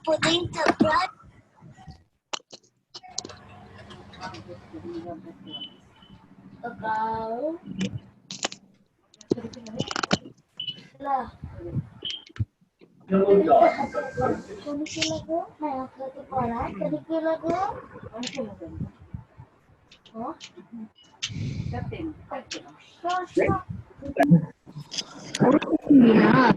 Putting the bread. About lah. Kunikilago, may ako para. Kunikilago. Oh, Yeah.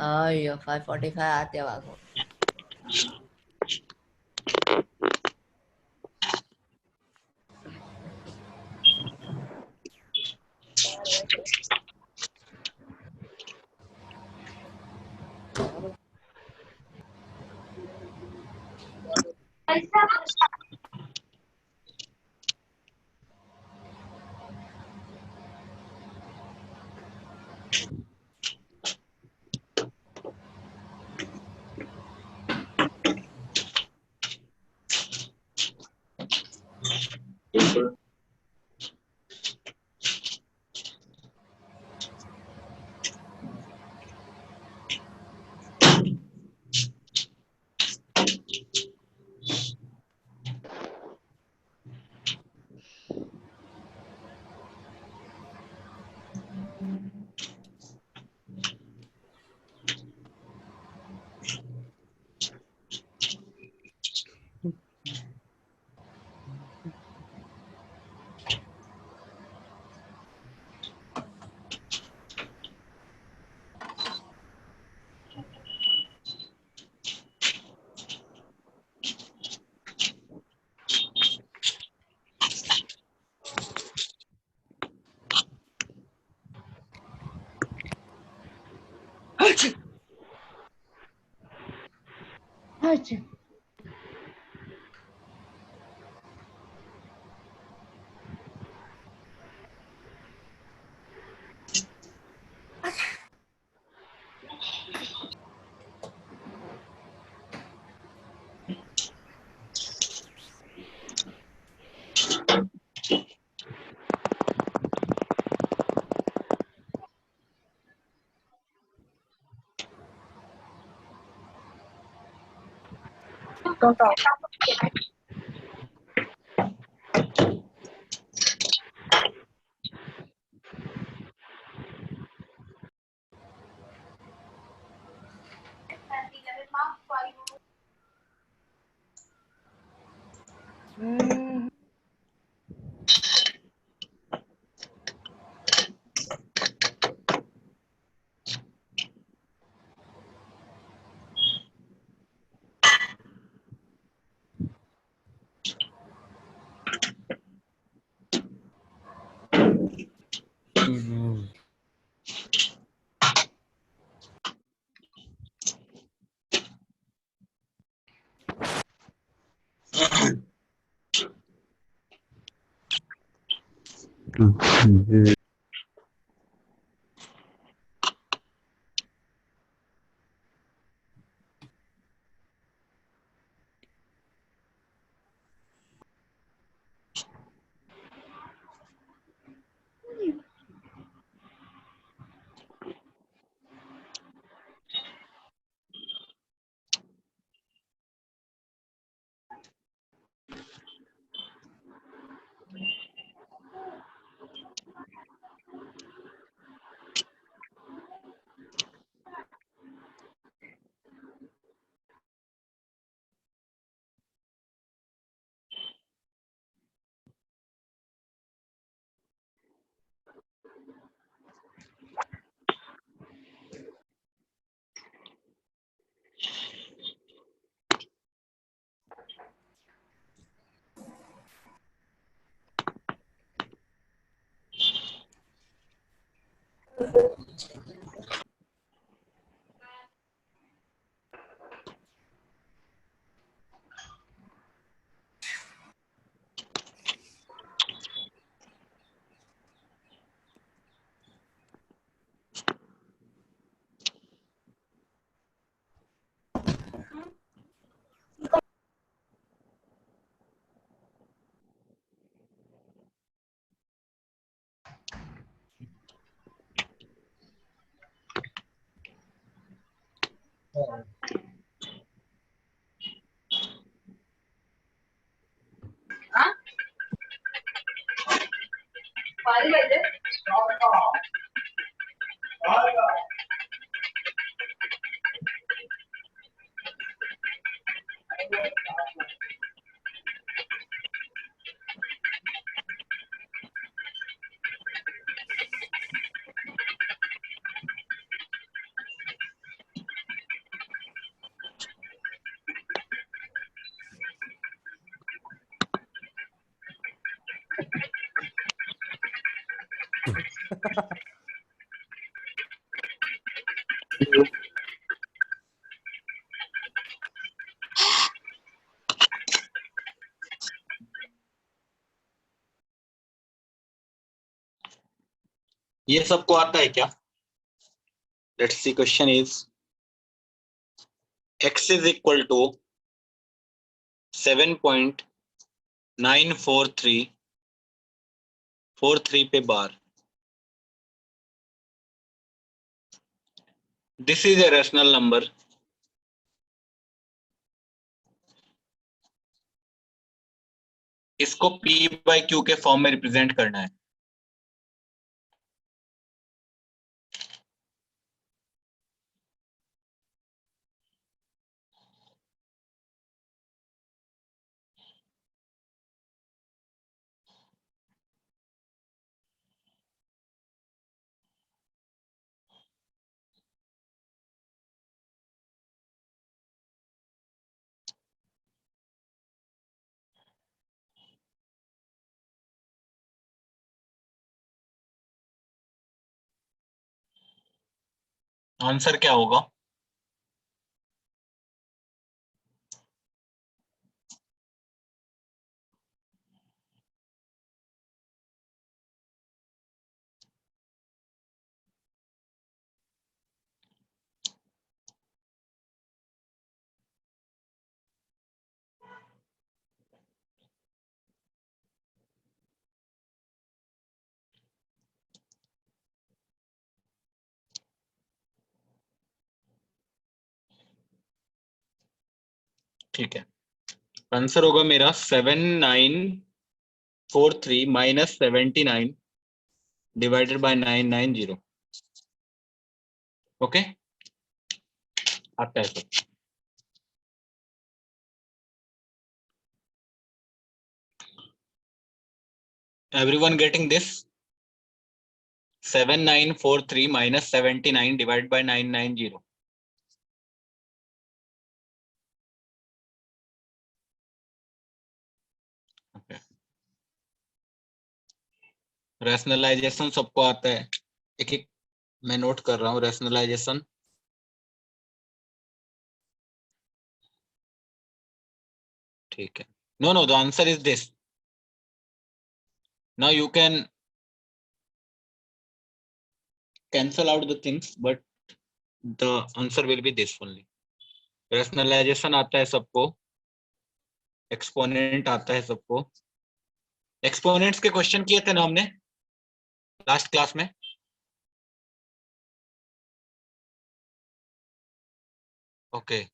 अयो 5:45 आते वाको अच्छा ये सबको आता है क्या? Let's see, question is x is equal to 7.94343 पे bar. This is a rational number. इसको P बाई Q के फॉर्म में रिप्रेजेंट करना है. आंसर क्या होगा? ठीक है, आंसर होगा मेरा 7943 माइनस 79 डिवाइडेड बाय 990. ओके, आता है सब. Everyone getting this? 7943 minus 79 divided by 990. Rationalization सबको आता है? एक एक मैं नोट कर रहा हूँ. रैशनलाइजेशन ठीक है. No no, the answer is this. Now you can cancel out the things, but the answer will be this only. Rationalization आता है सबको, एक्सपोनेंट आता है सबको. एक्सपोनेंट्स के क्वेश्चन किए थे ना हमने लास्ट क्लास में. Okay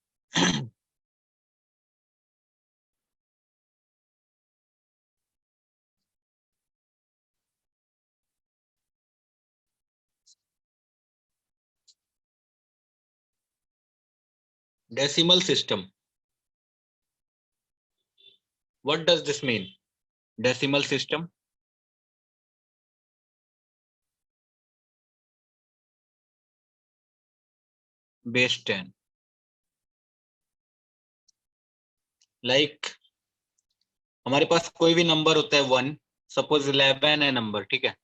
decimal system, what does this mean? Decimal system base 10. Like हमारे पास कोई भी नंबर होता है 1, सपोज 11 है नंबर, ठीक है.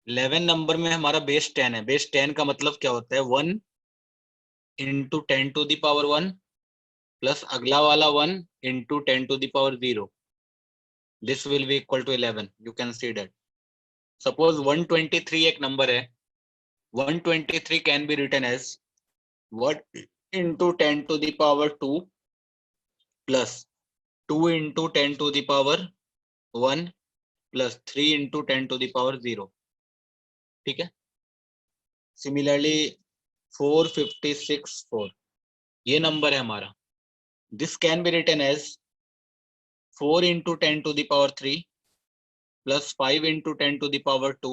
11 नंबर में हमारा बेस 10 है. बेस 10 का मतलब क्या होता है? 1 into 10 to the power 1 plus अगला वाला 1 into 10 to the power 0. This will be equal to 11. You can see that. Suppose 123 एक नंबर है. 123 can be written as 1 into 10 to the power 2 plus 2 into 10 to the power 1 plus 3 into 10 to the power 0. ठीक है. Similarly 456 ये नंबर है हमारा. This can be written as 4 into 10 to the power 3 plus 5 into 10 to the power 2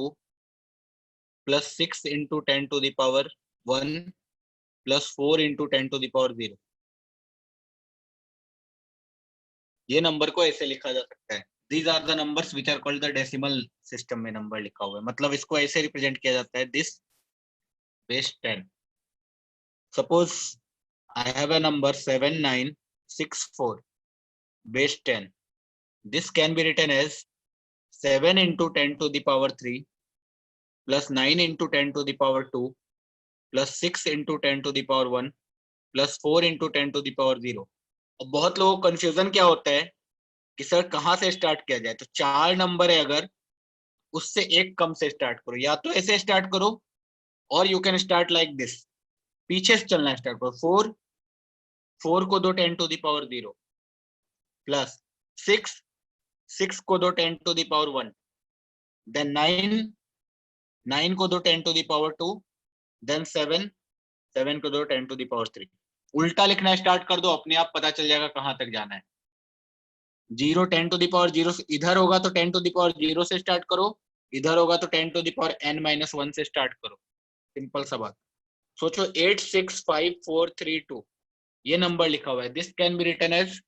plus 6 into 10 to the power 1 plus 4 into 10 to the power 0. ये number को ऐसे लिखा जा सकता है. These are the numbers which are called the decimal system में number लिखा हुआ है. मतलब इसको ऐसे रिप्रेजेंट किया जाता है. This base 10. Suppose I have a number 7964 base 10. This can be written as 7 into 10 to the power 3 plus 9 into 10 to the power 2 plus 6 into 10 to the power 1 plus 4 into 10 to the power 0. अब बहुत लोगों को confusion क्या होता है कि sir कहाँ से स्टार्ट किया जाए. तो 4 नंबर है अगर उससे एक कम से स्टार्ट करो, या तो ऐसे स्टार्ट करो और you can start like this. पीछे से चलना स्टार्ट करो. 4 को दो 10 टू द पावर 0 प्लस 6 को दो 10 टू द पावर 1, देन 9 को दो 10 टू द पावर 2, देन 7 को दो 10 टू द पावर 3. उल्टा लिखना स्टार्ट कर दो, अपने आप पता चल जाएगा कहां तक जाना है. 0 10 टू द पावर 0 इधर होगा तो 10 टू द पावर 0 से स्टार्ट करो, इधर होगा तो 10 टू द पावर n-1 से स्टार्ट करो. सिंपल सा बात. सोचो 865432 ये नंबर लिखा हुआ है. This can be written as,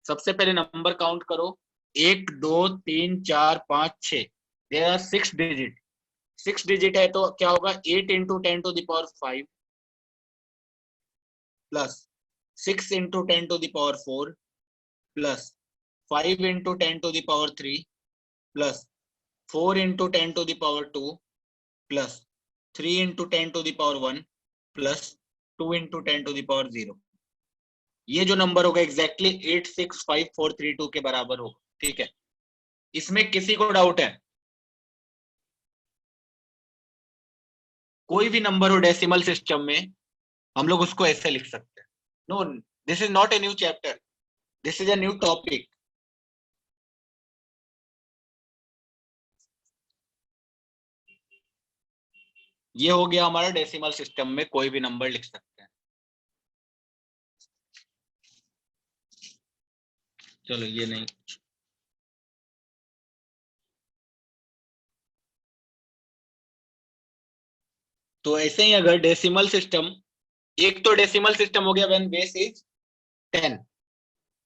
सबसे पहले नंबर काउंट करो. 1 2 3 4 5 6. There are 6 digit. 6 डिजिट है तो क्या होगा 8 into 10 to the power 5 plus 6 into 10 to the power 4 plus 5 into 10 to the power 3 plus 4 into 10 to the power 2 plus 3 into 10 to the power 1 plus 2 into 10 to the power 0. ये जो number होगा exactly 865432 के बराबर होगा. ठीक है, इसमें किसी को डाउट है? कोई भी नंबर हो डेसिमल सिस्टम में हम लोग उसको ऐसे लिख सकते हैं. No, this is not a new chapter, this is a new topic. ये हो गया हमारा डेसिमल सिस्टम में कोई भी नंबर लिख सकते हैं. चलो ये नहीं, तो ऐसे ही अगर डेसिमल सिस्टम, एक तो डेसिमल सिस्टम हो गया व्हेन बेस इज 10.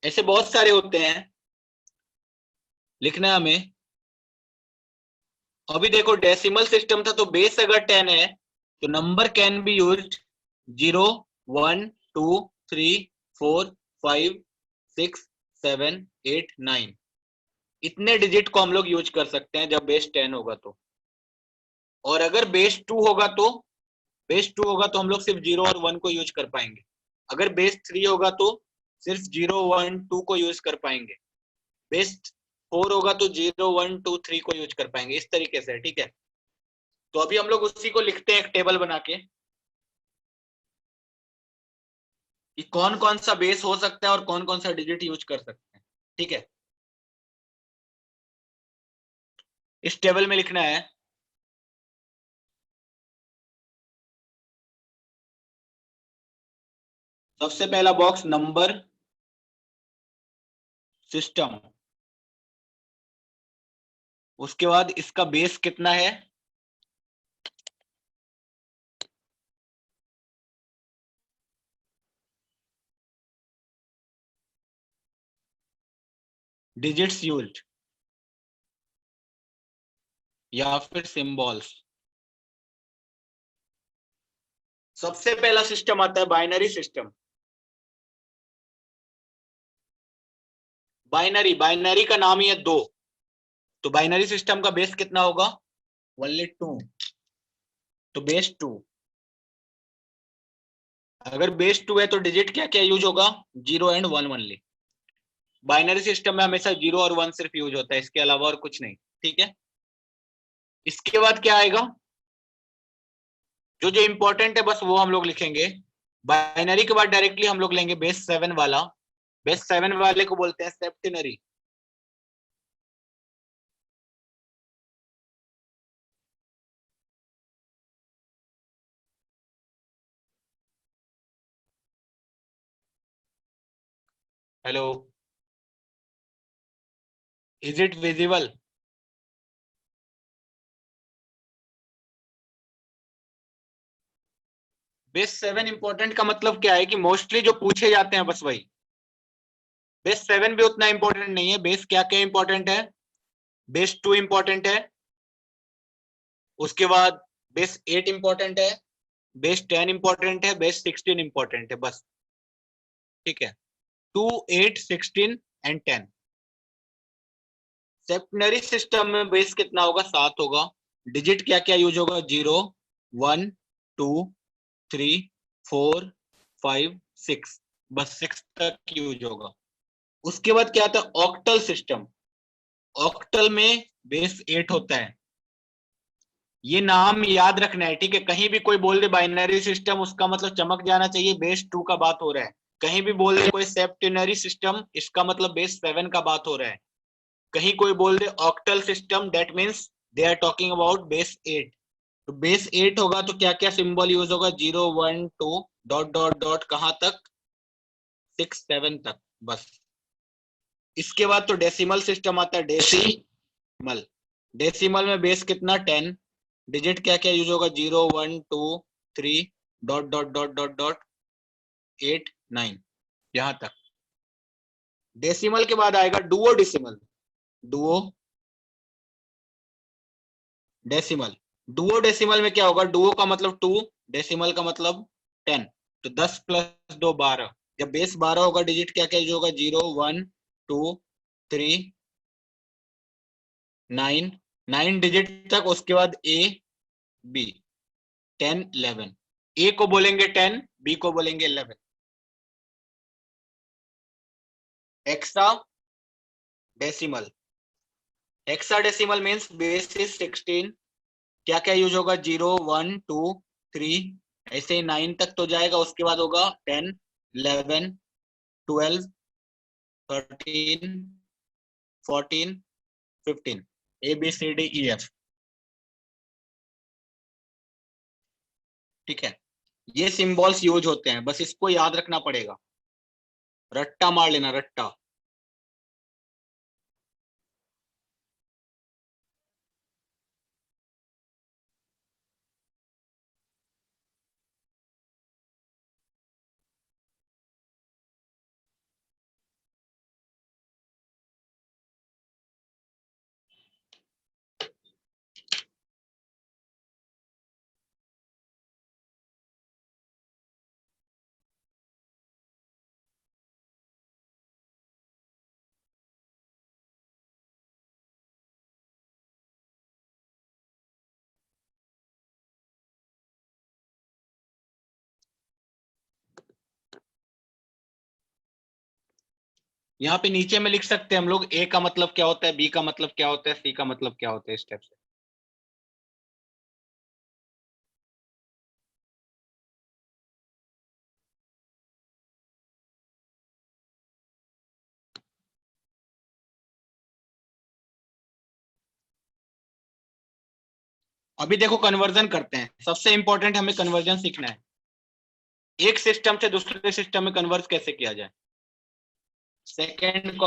ऐसे बहुत सारे होते हैं, लिखना है हमें. अभी देखो डेसिमल सिस्टम था तो बेस अगर 10 है तो नंबर कैन बी यूज्ड 0 1 2 3 4 5 6 7 8 9. इतने डिजिट को हम लोग यूज कर सकते हैं जब बेस 10 होगा तो. और अगर बेस 2 होगा तो हम लोग सिर्फ 0 और 1 को यूज कर पाएंगे. अगर बेस 3 होगा तो सिर्फ 0 1 2 को यूज कर पाएंगे. बेस 4 होगा तो 0 1 2 3 को यूज कर पाएंगे. इस तरीके से. ठीक है, तो अभी हम लोग उसी को लिखते हैं एक टेबल बना के कि कौन कौन सा बेस हो सकता है और कौन कौन सा डिजिट यूज कर सकते हैं. ठीक है, इस टेबल में लिखना है सबसे पहला बॉक्स नंबर सिस्टम, उसके बाद इसका बेस कितना है, डिजिट्स यूज्ड या फिर सिंबल्स. सबसे पहला सिस्टम आता है बाइनरी सिस्टम. बाइनरी का नाम ही है 2, तो बाइनरी सिस्टम का बेस कितना होगा, ओनली 2. तो बेस 2. अगर बेस 2 है तो डिजिट क्या क्या यूज होगा, 0 एंड 1 ओनली. बाइनरी सिस्टम में हमेशा 0 और 1 सिर्फ यूज होता है, इसके अलावा और कुछ नहीं. ठीक है, इसके बाद क्या आएगा, जो जो इंपॉर्टेंट है बस वो हम लोग लिखेंगे. बाइनरी के बाद डायरेक्टली हम लोग लेंगे बेस 7 वाला. बेस 7 वाले को बोलते हैं septenary. Hello, is it visible? Base 7 important का मतलब क्या है कि मोस्टली जो पूछे जाते हैं बस वही। बेस 7 भी उतना इंपॉर्टेंट नहीं है। बेस क्या क्या इंपॉर्टेंट है? बेस 2 इंपॉर्टेंट है, उसके बाद बेस 8 इंपॉर्टेंट है, बेस 10 इंपॉर्टेंट है, बेस 16 इंपॉर्टेंट है, बस। ठीक है, 2, 8, 16 एंड 10। सेप्टनरी सिस्टम में बेस कितना होगा? 7 होगा। डिजिट क्या क्या यूज होगा? 0, 1, 2, 3, 4, 5, 6, बस 6 तक यूज होगा। उसके बाद क्या आता है? Octal system. ऑक्टल में बेस 8 होता है। ये नाम याद रखना है, ठीक है? कहीं भी कोई बोल दे बाइनरी सिस्टम, उसका मतलब चमक जाना चाहिए बेस 2 का बात हो रहा है। कहीं भी बोल दे कोई सेप्टेनरी सिस्टम, इसका मतलब बेस 7 का बात हो रहा है। कहीं कोई बोल दे octal system, that means they are talking about base 8। तो बेस 8 होगा तो क्या क्या सिंबल यूज होगा? 0, 1, 2, डॉट डॉट डॉट, कहां तक? 6, 7 तक, बस। इसके बाद तो डेसिमल सिस्टम आता है, डेसिमल। डेसिमल में बेस कितना? 10। डिजिट क्या क्या यूज होगा? 0, 1, 2, 3, dot dot dot dot dot, 8, 9, यहां तक। डेसिमल के बाद आएगा Duo decimal. Duo decimal. Duo decimal में क्या होगा? डुओ का मतलब 2, डेसिमल का मतलब 10। तो 10 + 2 12। जब बेस 12 होगा, डिजिट क्या क्या यूज होगा? 0, 1, 2, 3, 9, 9 डिजिट तक। उसके बाद ए, बी, 10, 11। ए को बोलेंगे 10, बी को बोलेंगे 11। Hexa decimal. Hexa decimal means base is 16। क्या क्या यूज होगा? 0, 1, 2, 3, ऐसे ही 9 तक तो जाएगा। उसके बाद होगा 10, 11, 12, 13, 14, 15, A B C D E F. ठीक है, ये सिंबल्स यूज होते हैं, बस इसको याद रखना पड़ेगा। रट्टा मार लेना, रट्टा। यहाँ पे नीचे में लिख सकते हैं हम लोग, ए का मतलब क्या होता है, बी का मतलब क्या होता है, सी का मतलब क्या होता है, इस टाइप से। अभी देखो कन्वर्जन करते हैं। सबसे इंपॉर्टेंट हमें कन्वर्जन सीखना है। एक सिस्टम से दूसरे सिस्टम में कन्वर्ट कैसे किया जाए। Second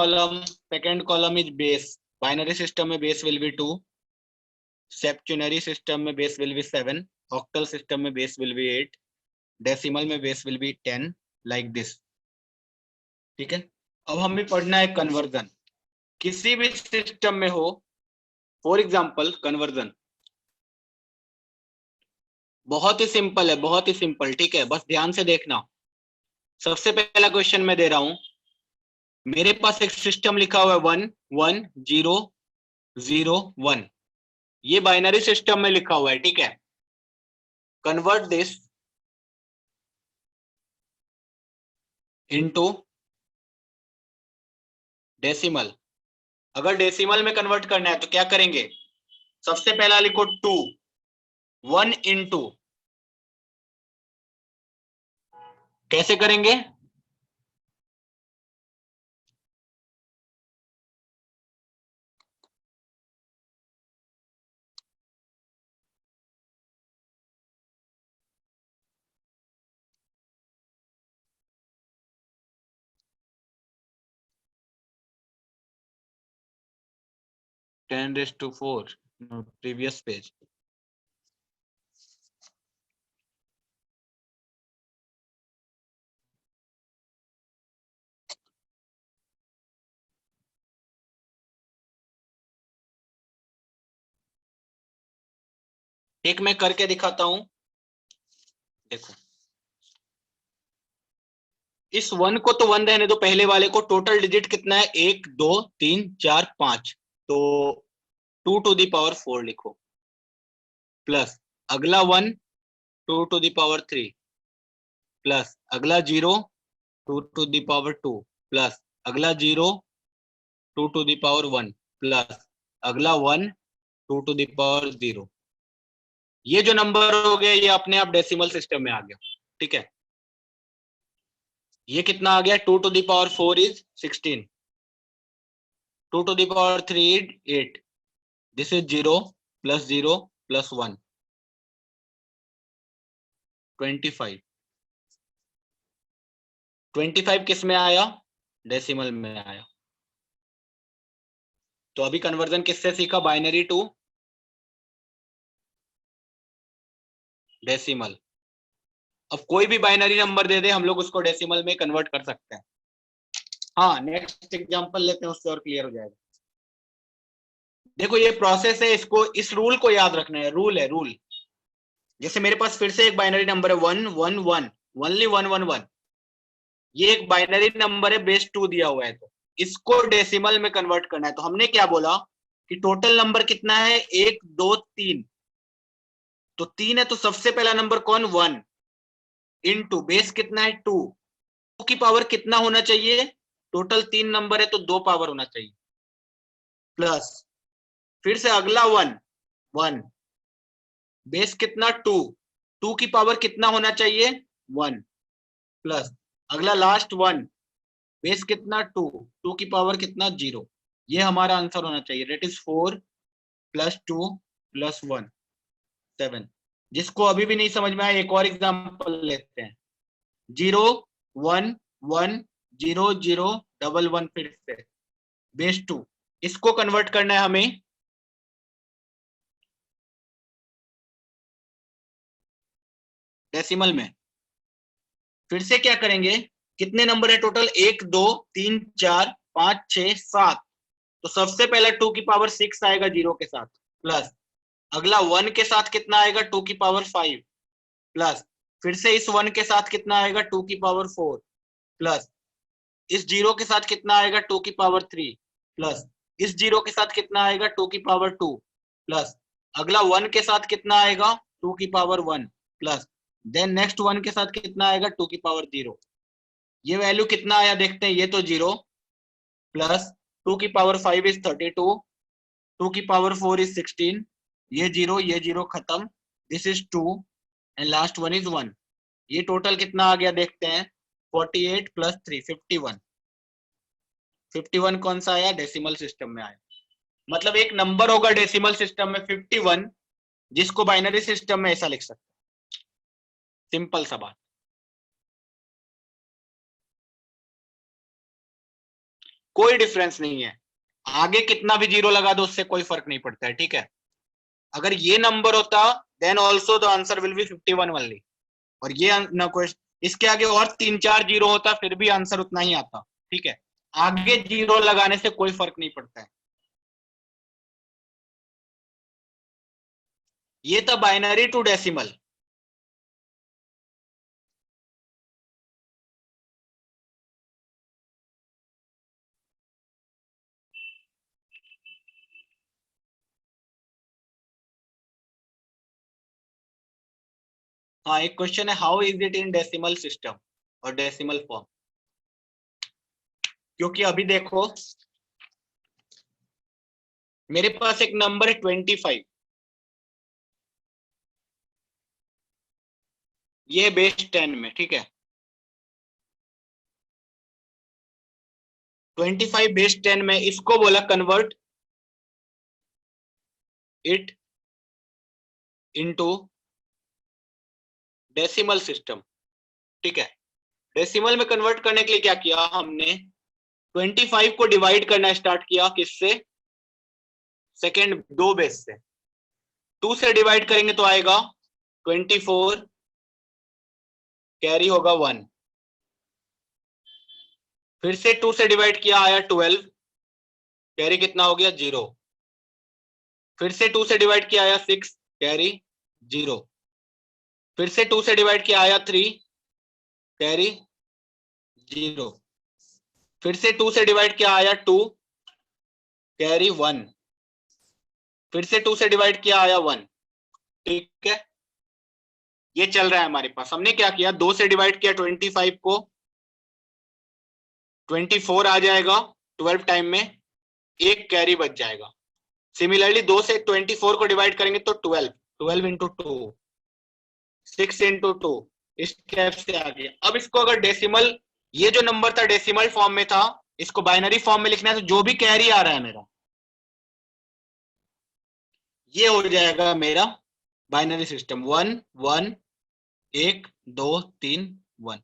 column is base. Binary system में बेस विल बी 2, सेप्चुनरी सिस्टम में base will be 7, octal system में बेस विल बी 8, डेसिमल में base will be 10, like this. ठीक है, अब हमें पढ़ना है कन्वर्जन। किसी भी सिस्टम में हो, फॉर एग्जाम्पल कन्वर्जन बहुत ही सिंपल है, बहुत ही सिंपल। ठीक है, बस ध्यान से देखना। सबसे पहला क्वेश्चन मैं दे रहा हूं। मेरे पास एक सिस्टम लिखा हुआ है 1, 1, 0, 0, 1। ये बाइनरी सिस्टम में लिखा हुआ है। ठीक है, कन्वर्ट दिस इनटू डेसिमल। अगर डेसिमल में कन्वर्ट करना है तो क्या करेंगे? सबसे पहला लिखो 2, 1 इंटू, कैसे करेंगे? 10⁴ no, previous page. एक मैं करके दिखाता हूं, देखो इस 1 को तो 1 रहने दो, पहले वाले को टोटल डिजिट कितना है 1 2 3 4 5, तो 2 to the power 4 लिखो, प्लस अगला 1 2 to the power 3, प्लस अगला 0 2 to the power 2, प्लस अगला 0 2 to the power 1, प्लस अगला 1 2 to the power 0। ये जो नंबर हो गया ये अपने आप डेसिमल सिस्टम में आ गया, ठीक है। ये कितना आ गया 2 to the power 4 is 16, 2 to the power 3 is 8, this is 0 plus 0 plus 1 25। 25 किस में आया, डेसिमल में आया। तो अभी कन्वर्जन किससे सीखा, बाइनरी टू डेसिमल। अब कोई भी बाइनरी नंबर दे दे हम लोग उसको डेसिमल में कन्वर्ट कर सकते हैं। हाँ नेक्स्ट एग्जांपल लेते हैं, उससे और क्लियर हो जाएगा। देखो ये प्रोसेस है, इसको इस रूल को याद रखना है, रूल है रूल। जैसे मेरे पास फिर से एक बाइनरी नंबर है 1 1 1 ओनली 1 1 1, ये एक बाइनरी नंबर है, बेस 2 दिया हुआ है, तो इसको डेसिमल में कन्वर्ट करना है। तो हमने क्या बोला कि टोटल नंबर कितना है 1 2 3, तो 3 है तो सबसे पहला नंबर कौन 1 इनटू बेस कितना है 2, 2 की पावर कितना होना चाहिए, टोटल 3 नंबर है तो 2 पावर होना चाहिए, प्लस फिर से अगला 1 1 बेस कितना 2, 2 की पावर कितना होना चाहिए 1, प्लस अगला लास्ट 1 बेस कितना 2, 2 की पावर कितना 0। ये हमारा आंसर होना चाहिए, डेट इज 4 + 2 + 1 7। जिसको अभी भी नहीं समझ में आया एक और एग्जांपल लेते हैं, 0 1 1 0 0 1 1, फिर से बेस 2, इसको कन्वर्ट करना है हमें डेसिमल में। फिर से क्या करेंगे, कितने नंबर है टोटल 1 2 3 4 5 6 7, तो सबसे पहला 2 की पावर 6 आएगा 0 के साथ, प्लस अगला 1 के साथ कितना आएगा 2 की पावर 5, प्लस फिर से इस 1 के साथ कितना आएगा 2 की पावर 4, प्लस इस 0 के साथ कितना आएगा 2 की पावर 3, प्लस इस 0 के साथ कितना आएगा 2 की पावर 2, प्लस अगला 1 के साथ कितना आएगा 2 की पावर 1, प्लस देन नेक्स्ट 1 के साथ कितना आएगा 2 की पावर 0। ये वैल्यू कितना आया देखते हैं, ये तो 0, प्लस 2 की पावर 5 इज 32, 2 की पावर 4 इज 16, ये 0 खत्म, this is 2 and last 1 is 1। ये टोटल कितना आ गया देखते हैं, 48 + 3 51। 51 कौन सा आया, डेसिमल सिस्टम में आया। मतलब एक नंबर होगा डेसिमल सिस्टम में 51, जिसको बाइनरी सिस्टम में ऐसा लिख सकते हैं। सिंपल सा बात। कोई डिफरेंस नहीं है, आगे कितना भी 0 लगा दो उससे कोई फर्क नहीं पड़ता है, ठीक है। अगर ये नंबर होता then also the answer will be 51 only, और ये ना कोई इसके आगे और 3 4 0 होता फिर भी आंसर उतना ही आता, ठीक है। आगे 0 लगाने से कोई फर्क नहीं पड़ता है। ये था बाइनरी टू डेसिमल। हाँ एक क्वेश्चन है, how is it in decimal system और डेसिमल फॉर्म। क्योंकि अभी देखो मेरे पास एक नंबर है 25, ये बेस 10 में, ठीक है। 25 बेस 10 में, इसको बोला convert it into decimal system, ठीक है। डेसिमल में कन्वर्ट करने के लिए क्या किया हमने, 25 को डिवाइड करना स्टार्ट किया किससे सेकेंड 2 बेस से, 2 से डिवाइड करेंगे तो आएगा 24, कैरी होगा 1, फिर से 2 से डिवाइड किया आया 12, कैरी कितना हो गया 0, फिर से 2 से डिवाइड किया आया 6, कैरी 0, फिर से 2 से डिवाइड किया आया 3, कैरी 0, फिर से 2 से डिवाइड किया आया 2, कैरी 1, फिर से 2 से डिवाइड किया आया 1। ठीक है, ये चल रहा है हमारे पास। हमने क्या किया, 2 से डिवाइड किया 25 को, 24 आ जाएगा 12 टाइम में, एक कैरी बच जाएगा। सिमिलरली 2 से 24 को डिवाइड करेंगे तो 12, 12 इंटू 2, 6 इंटू 2, इस टाइप से आ गया। अब इसको अगर डेसिमल, ये जो नंबर था डेसिमल फॉर्म में था, इसको बाइनरी फॉर्म में लिखना है, तो जो भी कैरी आ रहा है मेरा, ये हो जाएगा मेरा binary system 1 1 1 2 3 1।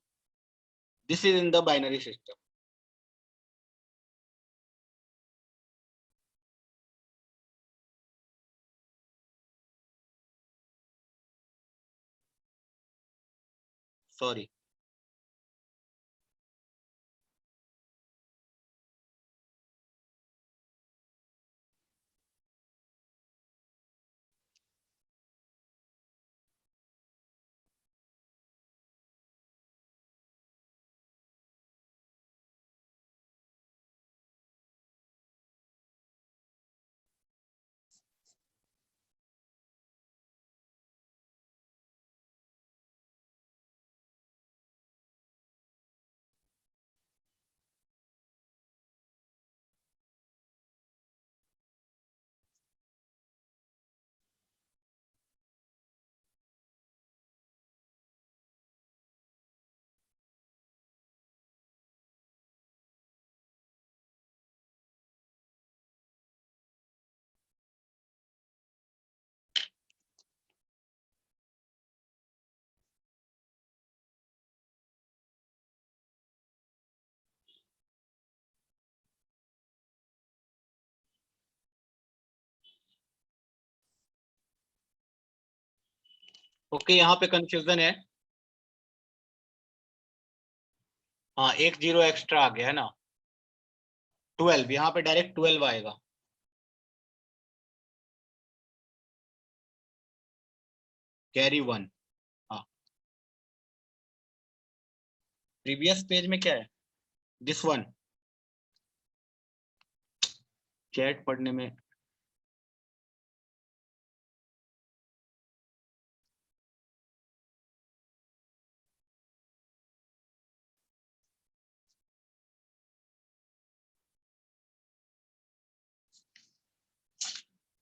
This is in the binary system. Sorry, okay, यहाँ पे कंफ्यूजन है। हाँ, एक 0 एक्स्ट्रा आ गया है ना, 12, यहाँ पे डायरेक्ट 12 आएगा। कैरी 1। हाँ, प्रीवियस पेज में क्या है, दिस वन, चैट पढ़ने में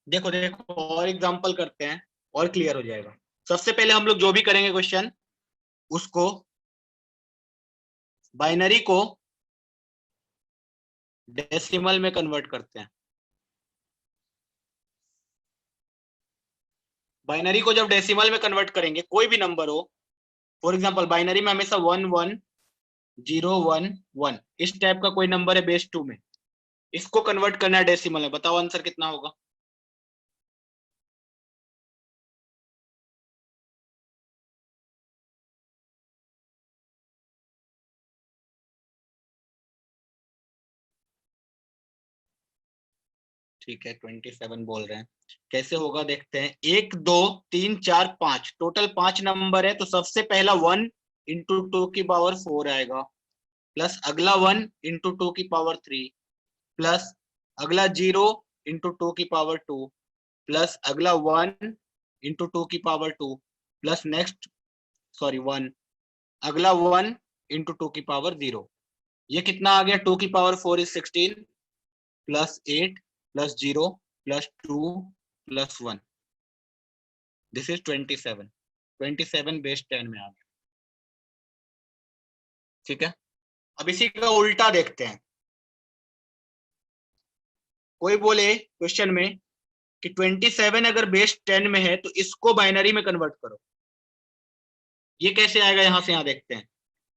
देखो देखो, और एग्जांपल करते हैं और क्लियर हो जाएगा। सबसे पहले हम लोग जो भी करेंगे क्वेश्चन, उसको बाइनरी को डेसिमल में कन्वर्ट करते हैं। बाइनरी को जब डेसिमल में कन्वर्ट करेंगे, कोई भी नंबर हो, फॉर एग्जांपल बाइनरी में हमेशा 1 1 0 1 1, इस टाइप का कोई नंबर है बेस 2 में, इसको कन्वर्ट करना है डेसिमल में। बताओ आंसर कितना होगा। ठीक है, 27 बोल रहे हैं। कैसे होगा देखते हैं। 1 2 3 4 5, टोटल 5 नंबर है, तो सबसे पहला 1 इंटू 2 की पावर 4 आएगा, प्लस अगला 1 इंटू 2 की पावर 3, प्लस अगला 0 इंटू 2 की पावर 2, प्लस अगला 1 इंटू 2 की पावर 2, प्लस नेक्स्ट सॉरी 1, अगला 1 इंटू 2 की पावर 0। ये कितना आ गया, 2 की power 4 is 16, plus 8 plus 0 plus 2 plus 1, this is 27। 27 base 10 में आ गया। ठीक है, अब इसी का उल्टा देखते हैं। कोई बोले क्वेश्चन में कि 27 अगर बेस 10 में है तो इसको बाइनरी में कन्वर्ट करो, ये कैसे आएगा, यहां से यहां देखते हैं।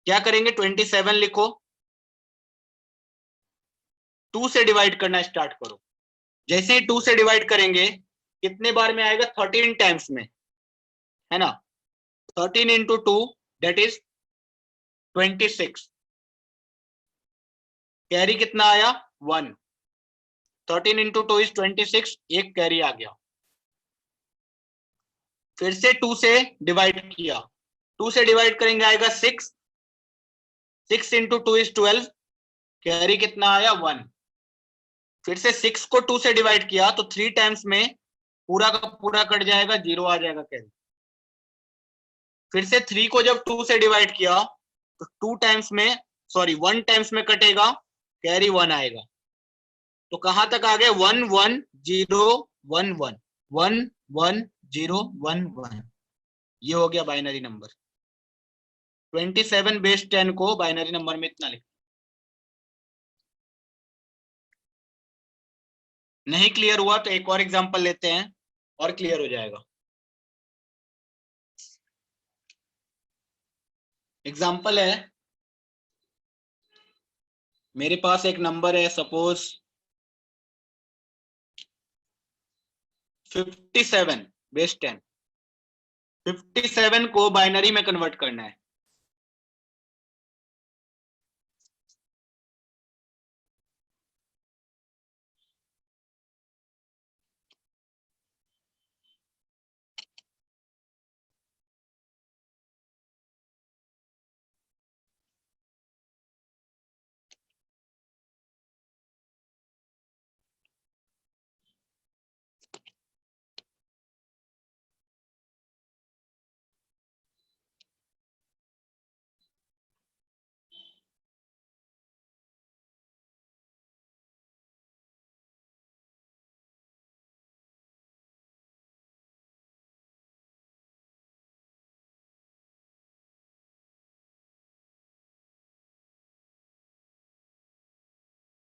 क्या करेंगे, 27 लिखो, 2 से डिवाइड करना स्टार्ट करो, जैसे ही 2 से डिवाइड करेंगे कितने बार में आएगा? 13 टाइम्स में, है ना। 13 इंटू 2 दैट इज 26। कैरी कितना आया? 1। 13 इंटू 2 इज 26, एक कैरी आ गया। फिर से 2 से डिवाइड किया, 2 से डिवाइड करेंगे आएगा 6। 6 इंटू 2 इज 12, कैरी कितना आया? 1। फिर से 6 को 2 से डिवाइड किया तो 3 टाइम्स में पूरा का पूरा कट जाएगा, 0 आ जाएगा कैरी। फिर से 3 को जब 2 से डिवाइड किया तो 2 टाइम्स में, सॉरी 1 टाइम्स में कटेगा, कैरी 1 आएगा। तो कहां तक आ गए? 1 1 0 1 1 1 1 0 1 1। ये हो गया बाइनरी नंबर। 27 बेस 10 को बाइनरी नंबर में इतना लिख। नहीं क्लियर हुआ तो एक और एग्जांपल लेते हैं और क्लियर हो जाएगा। एग्जांपल है, मेरे पास एक नंबर है सपोज 57 बेस 10। 57 को बाइनरी में कन्वर्ट करना है।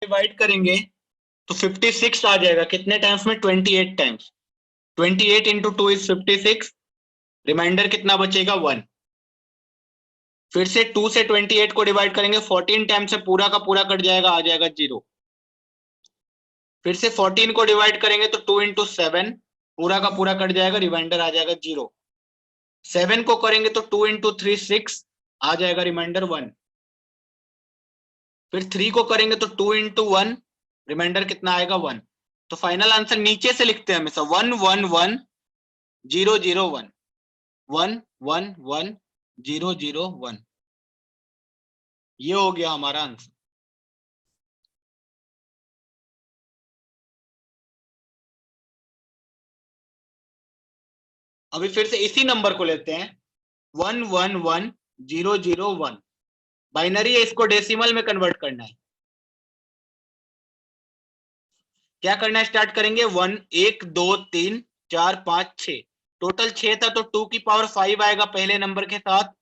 डिवाइड करेंगे तो 56 आ जाएगा। कितने टाइम्स में? 28 टाइम्स। 28 into 2 is 56। रिमाइंडर कितना बचेगा? 1। फिर से 2 से 28 को डिवाइड करेंगे, 14 टाइम्स से पूरा का पूरा कट जाएगा, आ जाएगा 0। फिर से 14 को डिवाइड करेंगे तो 2 इंटू 7, पूरा का पूरा कट जाएगा, रिमाइंडर आ जाएगा 0। 7 को करेंगे तो 2 इंटू 3 6, आ जाएगा रिमाइंडर 1। फिर 3 को करेंगे तो 2 इंटू 1, रिमाइंडर कितना आएगा? 1। तो फाइनल आंसर नीचे से लिखते हैं हमेशा 1 1 1 0 0 1 1 1 1 0 0 1। ये हो गया हमारा आंसर। अभी फिर से इसी नंबर को लेते हैं 1 1 1 0 0 1। बाइनरी है, इसको डेसिमल में कन्वर्ट करना है। क्या करना है? स्टार्ट करेंगे 1 1 2 3 4 5 6। टोटल 6 था तो 2 की पावर 5 आएगा पहले नंबर के साथ,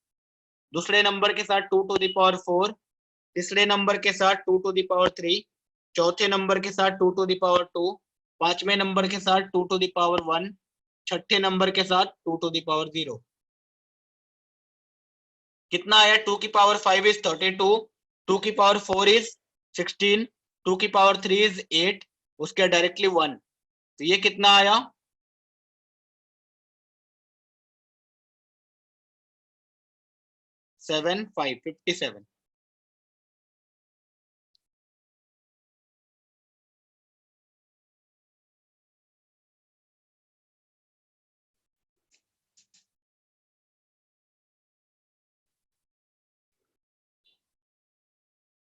दूसरे नंबर के साथ 2 टू द पावर 4, तीसरे नंबर के साथ 2 टू द पावर 3, चौथे नंबर के साथ 2 टू द पावर 2, पांचवें नंबर के साथ 2 टू द पावर 1, छठे नंबर के साथ 2 टू द पावर 0। कितना आया? 2 की पावर 5 इज 32, 2 की पावर 4 इज 16, 2 की पावर 3 इज 8, उसके डायरेक्टली 1। तो ये कितना आया? 7 5 57।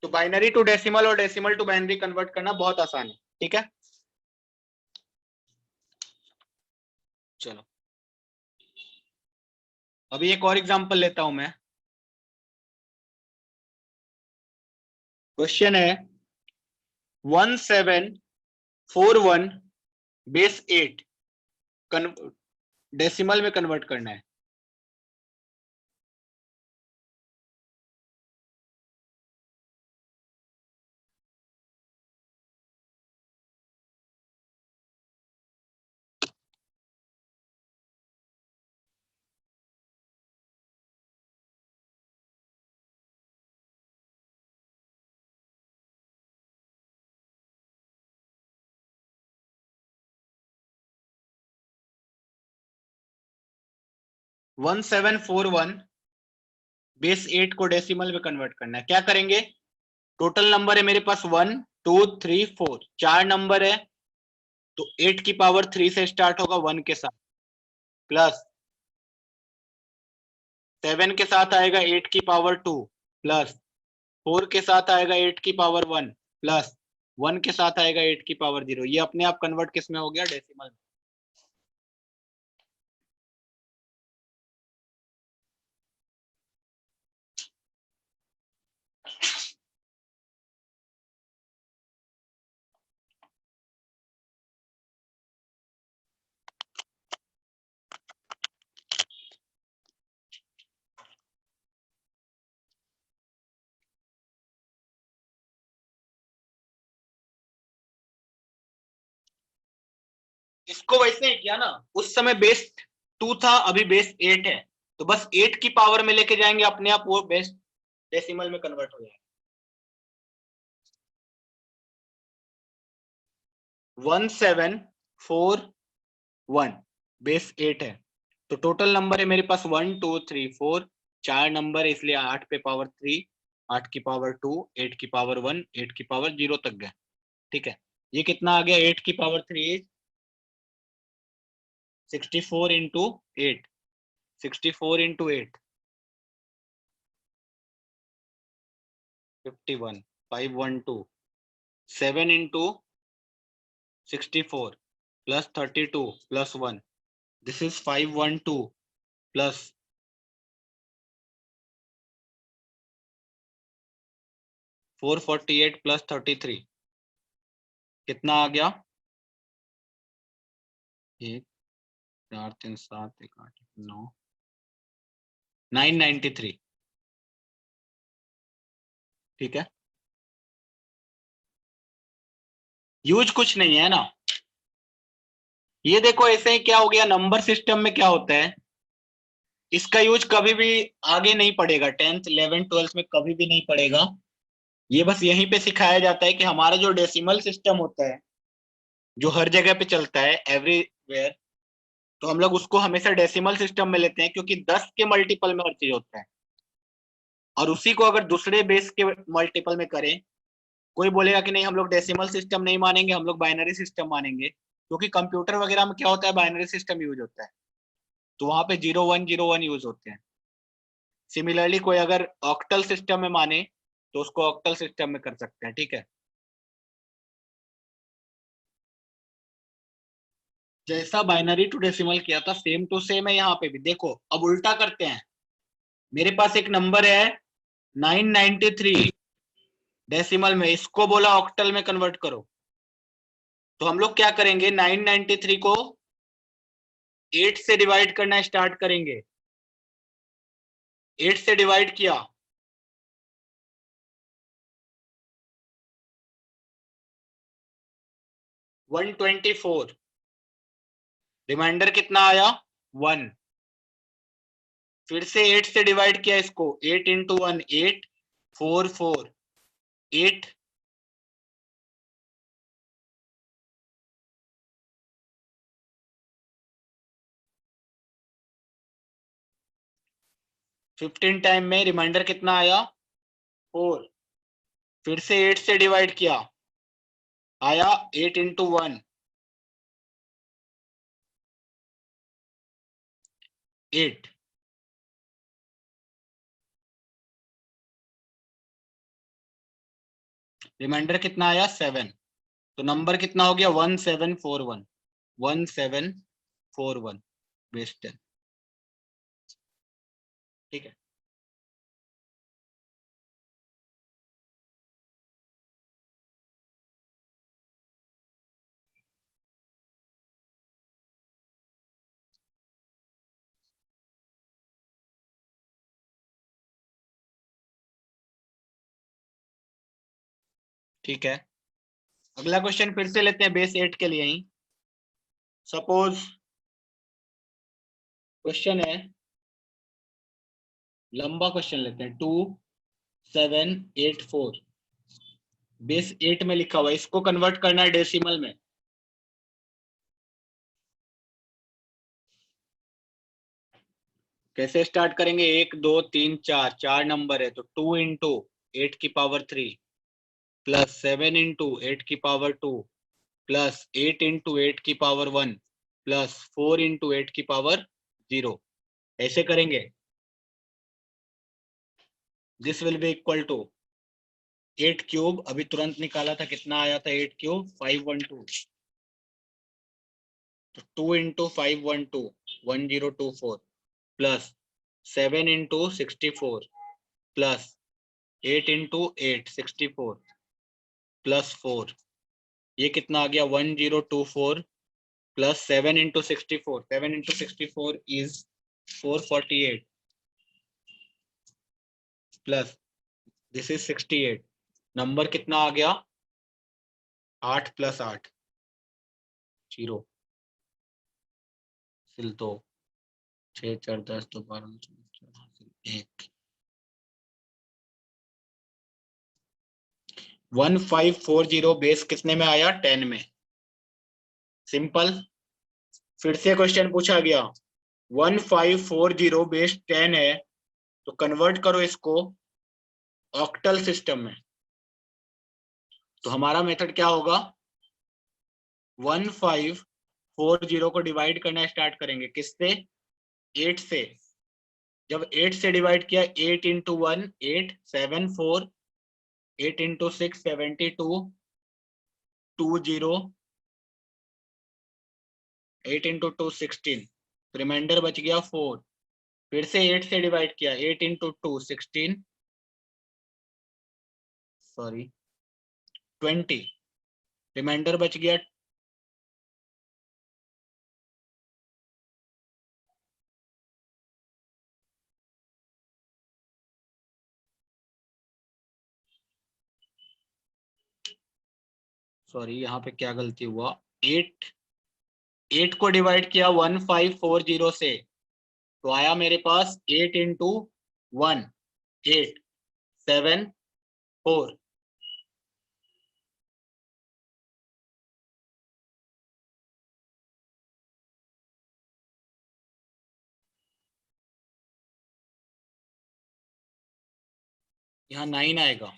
तो बाइनरी टू डेसिमल और डेसिमल टू बाइनरी कन्वर्ट करना बहुत आसान है, ठीक है। चलो अभी एक और एग्जांपल लेता हूं मैं। क्वेश्चन है 1741 बेस 8 डेसिमल में कन्वर्ट करना है। 1741 बेस 8 को डेसिमल में कन्वर्ट करना है। क्या करेंगे, टोटल नंबर है मेरे पास 1 2 3 4, 4 नंबर है तो 8 की पावर 3 से स्टार्ट होगा 1 के साथ, प्लस 7 के साथ आएगा 8 की पावर 2, प्लस 4 के साथ आएगा 8 की पावर 1, प्लस 1 के साथ आएगा 8 की पावर 0। ये अपने आप कन्वर्ट किस में हो गया, डेसिमल में। इसको वैसे ही किया ना, उस समय बेस 2 था, अभी बेस 8 है, तो बस 8 की पावर में लेके जाएंगे, अपने आप वो बेस डेसिमल में कन्वर्ट हो जाएगा। 1741 बेस 8 है, तो टोटल नंबर है मेरे पास 1 2 3 4, 4 नंबर है इसलिए 8 पे पावर 3, 8 की पावर 2, 8 की पावर 1, 8 की पावर 0 तक गए। ठीक है, ये कितना आ गया, 8 की power 3 64 into 8, 64 into 8 51, 512, 7 into 64 plus 32 plus 1, this is 512 plus 448 plus 33, कितना आ गया, 1 4 3 7 1 8 9 993। ठीक है, यूज कुछ नहीं है ना। ये देखो ऐसे ही क्या हो गया, नंबर सिस्टम में क्या होता है, इसका यूज कभी भी आगे नहीं पड़ेगा, 10th 11th 12th में कभी भी नहीं पड़ेगा। ये बस यहीं पे सिखाया जाता है कि हमारा जो डेसिमल सिस्टम होता है, जो हर जगह पे चलता है एवरीवेयर, तो हम लोग उसको हमेशा डेसिमल सिस्टम में लेते हैं, क्योंकि 10 के मल्टीपल में हर चीज होता है। और उसी को अगर दूसरे बेस के मल्टीपल में करें, कोई बोलेगा कि नहीं हम लोग डेसिमल सिस्टम नहीं मानेंगे, हम लोग बाइनरी सिस्टम मानेंगे, क्योंकि कंप्यूटर वगैरह में क्या होता है, बाइनरी सिस्टम यूज होता है, तो वहां पे 0101 यूज होते हैं। सिमिलरली कोई अगर ऑक्टल सिस्टम में माने तो उसको ऑक्टल सिस्टम में कर सकते हैं। ठीक है, जैसा बाइनरी टू डेसिमल किया था सेम टू सेम है यहाँ पे भी। देखो अब उल्टा करते हैं, मेरे पास एक नंबर है 993 डेसिमल में, इसको बोला ऑक्टल में कन्वर्ट करो, तो हम लोग क्या करेंगे, 993 को 8 से डिवाइड करना स्टार्ट करेंगे। 8 से डिवाइड किया, 124, रिमाइंडर कितना आया, 1। फिर से 8 से डिवाइड किया इसको, 8 इंटू 1 8, 4 4 8, 15 टाइम में रिमाइंडर कितना आया, 4। फिर से 8 से डिवाइड किया, आया 8 इंटू 1 8, रिमाइंडर कितना आया, 7। तो नंबर कितना हो गया, 1741, 1741 बेस 10। ठीक है, ठीक है। अगला क्वेश्चन फिर से लेते हैं बेस 8 के लिए ही। सपोज क्वेश्चन है, लंबा क्वेश्चन लेते हैं, 2784 बेस 8 में लिखा हुआ है, इसको कन्वर्ट करना है डेसिमल में। कैसे स्टार्ट करेंगे? 1 2 3 4 4 नंबर है तो 2 इंटू 8 की पावर 3 प्लस 7 इंटू 8 की पावर 2 प्लस 8 इंटू 8 की पावर 1 प्लस 4 इंटू 8 की पावर 0। ऐसे करेंगे। This will be equal to 8 cube, अभी तुरंत निकाला था, कितना आया था? 8 क्यूब 512, तो 2 into 512 1024 plus 7 into 64 plus 8 into 8 64 plus 4, ये कितना आ गया? 1024 plus 7 into 64, 7 into 64 is 448 plus this is 68। Number कितना आ गया? 8 प्लस 8 0। सिल तो 6 4 10 तो 12 1 1540 बेस कितने में आया? 10 में। सिंपल। फिर से क्वेश्चन पूछा गया 1540 बेस 10 है तो कन्वर्ट करो इसको ऑक्टल सिस्टम में। तो हमारा मेथड क्या होगा? 1540 को डिवाइड करना स्टार्ट करेंगे किससे? 8 से। जब 8 से डिवाइड किया, 8 इंटू 1 8 7 4 8 इंटू 6 72 20 8 इंटू 2 16, रिमाइंडर बच गया 4। फिर से 8 से डिवाइड किया, 8 इंटू 2 16 सॉरी 20, रिमाइंडर बच गया सॉरी यहाँ पे क्या गलती हुआ, 8 को डिवाइड किया 1540 से तो आया मेरे पास 8 इंटू 1 8 7 4 यहाँ 9 आएगा।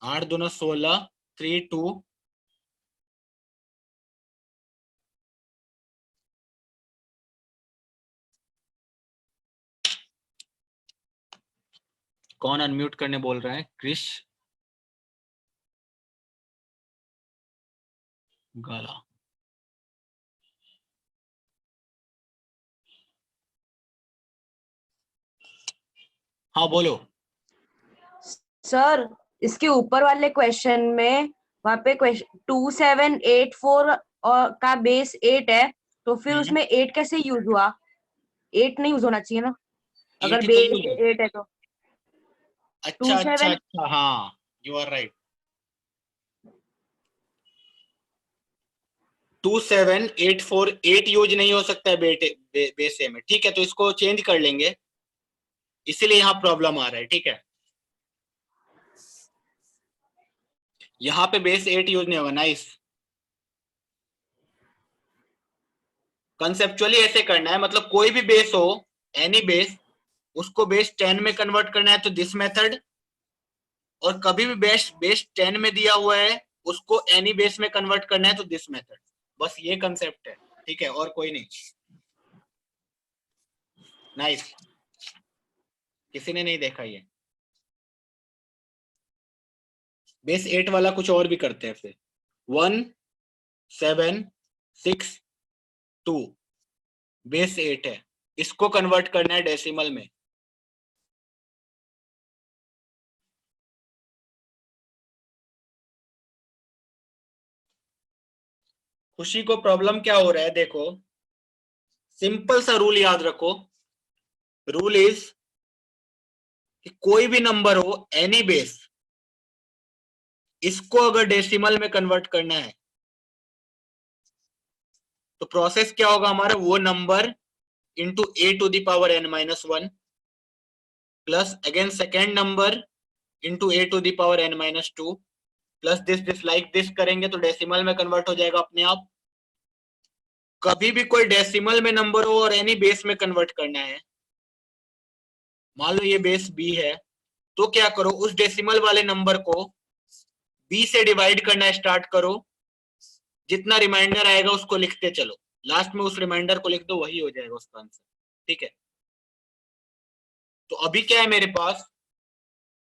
8 दूना 16 3 2 कौन अनम्यूट करने बोल रहा है? क्रिश गाला। हाँ बोलो। सर इसके ऊपर वाले क्वेश्चन में वहां पे क्वेश्चन 2784 और का बेस 8 है तो फिर उसमें 8 कैसे यूज हुआ? 8 नहीं यूज होना चाहिए ना अगर 8 बेस नहीं है। 8 है तो। अच्छा अच्छा 27 अच्छा, हाँ यू आर राइट। 2784 8 यूज नहीं हो सकता है बेस ए में, ठीक है, तो इसको चेंज कर लेंगे, इसीलिए यहाँ प्रॉब्लम आ रहा है, ठीक है। यहाँ पे बेस 8 यूज नहीं होगा। नाइस। कंसेप्चुअली ऐसे करना है, मतलब कोई भी बेस हो, एनी बेस, उसको बेस 10 में कन्वर्ट करना है तो दिस मेथड, और कभी भी बेस 10 में दिया हुआ है उसको एनी बेस में कन्वर्ट करना है तो दिस मेथड। बस ये कंसेप्ट है, ठीक है, और कोई नहीं। नाइस। किसी ने नहीं देखा ये बेस 8 वाला? कुछ और भी करते हैं फिर। 1 7 6 2 बेस 8 है, इसको कन्वर्ट करना है डेसिमल में। खुशी को प्रॉब्लम क्या हो रहा है? देखो, सिंपल सा रूल याद रखो। रूल इज कि कोई भी नंबर हो, एनी बेस, इसको अगर डेसिमल में कन्वर्ट करना है तो प्रोसेस क्या होगा हमारा? वो number into a to the power n minus 1 plus again second number into a to the power n minus 2 plus this like this करेंगे तो डेसिमल में कन्वर्ट हो जाएगा अपने आप। कभी भी कोई डेसिमल में नंबर हो और एनी बेस में कन्वर्ट करना है, मान लो ये बेस बी है, तो क्या करो, उस डेसिमल वाले नंबर को बी से डिवाइड करना स्टार्ट करो, जितना रिमाइंडर आएगा उसको लिखते चलो, लास्ट में उस रिमाइंडर को लिख दो, वही हो जाएगा उसका आंसर। ठीक है, तो अभी क्या है मेरे पास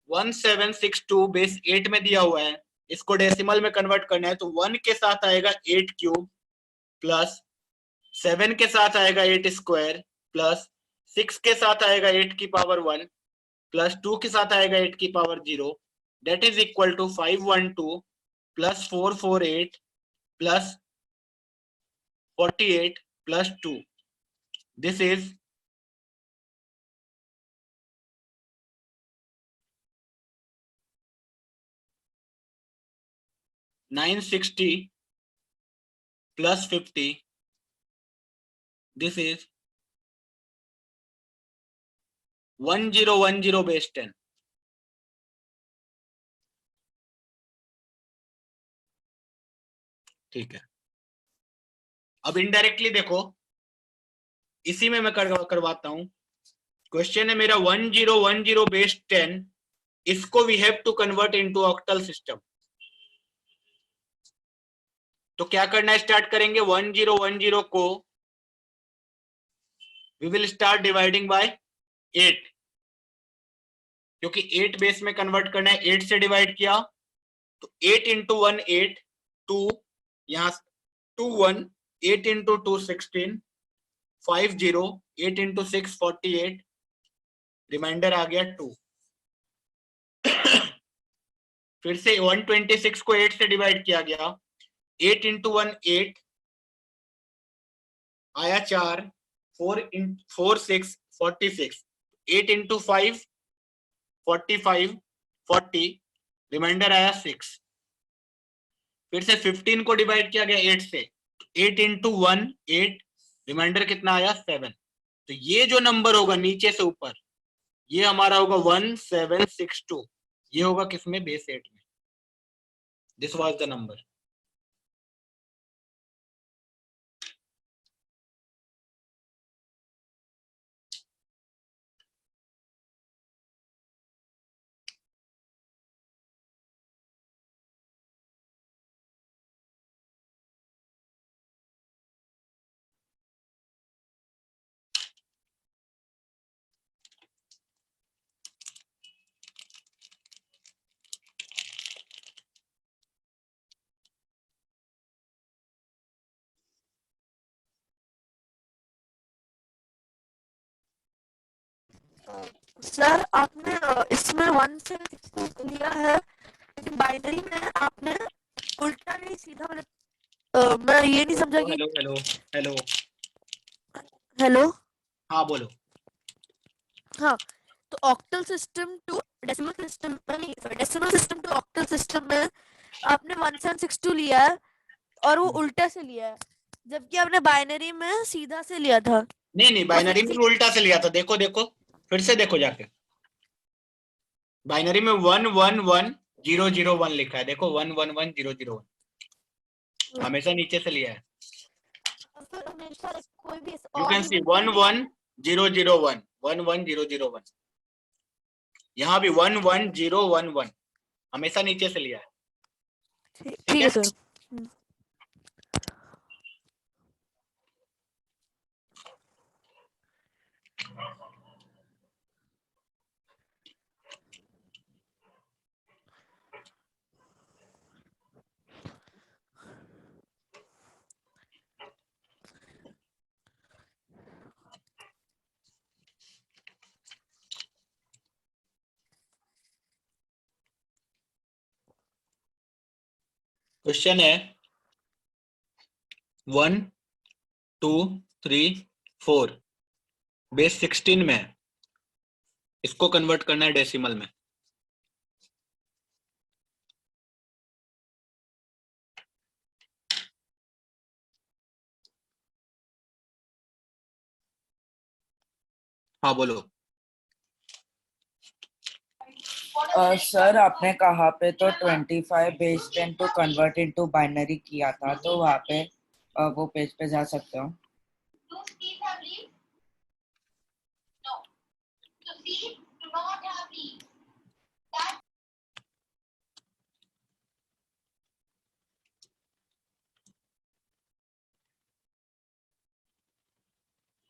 1762 बेस 8 में दिया हुआ है, इसको डेसिमल में कन्वर्ट करना है, तो 1 के साथ आएगा 8 क्यूब प्लस 7 के साथ आएगा 8 स्क्वायर प्लस 6 के साथ आएगा 8 की पावर 1 प्लस 2 के साथ आएगा 8 की power 0, that is equal to 512 plus 448 plus 48 plus 2, this is 960 plus 50, this is 1010 base 10। ठीक है, अब इनडायरेक्टली देखो, इसी में मैं करवाता हूं। क्वेश्चन है मेरा 1010 बेस 10, इसको we have to convert into octal system. तो क्या करना स्टार्ट करेंगे, 1010 को we will start dividing by 8, क्योंकि 8 बेस में कन्वर्ट करना है, 8 से डिवाइड किया तो 8 इंटू 1 8, 2 यहाँ 2 1, 8 इंटू 2 16, 50, 8 इंटू 6 48, रिमाइंडर आ गया 2। फिर से 126 को 8 से डिवाइड किया गया, 8 इंटू 1 8 आया 4, 4 6 46, 8 इंटू 5 45 40, रिमाइंडर आया 6। फिर से 15 को डिवाइड किया गया 8 से, 8 इंटू 1 8, रिमाइंडर कितना आया 7। तो ये जो नंबर होगा नीचे से ऊपर, ये हमारा होगा 1762, ये होगा किसमें, बेस 8 में। This was the number. Sir आपने इसमें 1 से 6 लिया है, लेकिन बाइनरी में आपने उल्टा नहीं सीधा, मतलब मैं ये नहीं समझा कि हेलो हेलो हेलो, हेलो। हाँ बोलो। हाँ, तो octal system to decimal system, नहीं sorry, decimal system to octal system में आपने 1762 लिया है और वो उल्टा से लिया है, जबकि आपने बाइनरी में सीधा से लिया था। नहीं बाइनरी में उल्टा से लिया था, देखो देखो फिर से देखो जाके, बाइनरी में 111001 लिखा है, देखो 111001, हमेशा नीचे से लिया है। फिर हमेशा कोई भी यू कैन सी 111001, 111001, यहाँ भी 11011, हमेशा नीचे से लिया है। ठीक है सर। क्वेश्चन है 1 2 3 4 बेस 16 में है, इसको कन्वर्ट करना है डेसिमल में। हाँ बोलो। सर आपने कहा पे तो 25 base 10 to convert into binary किया था, तो वहाँ पे वो पेज पे जा सकते हो।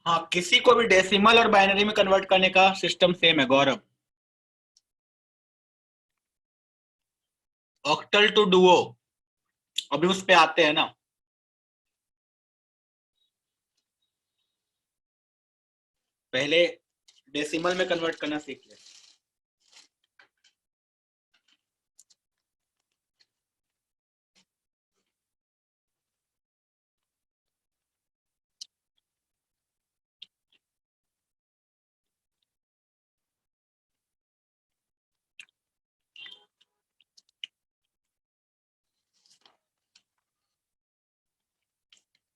हाँ, किसी को भी डेसिमल और बाइनरी में कन्वर्ट करने का सिस्टम सेम है गौरव। ऑक्टल टू डुओ अभी उस पे आते हैं ना। पहले डेसिमल में कन्वर्ट करना सीख ले।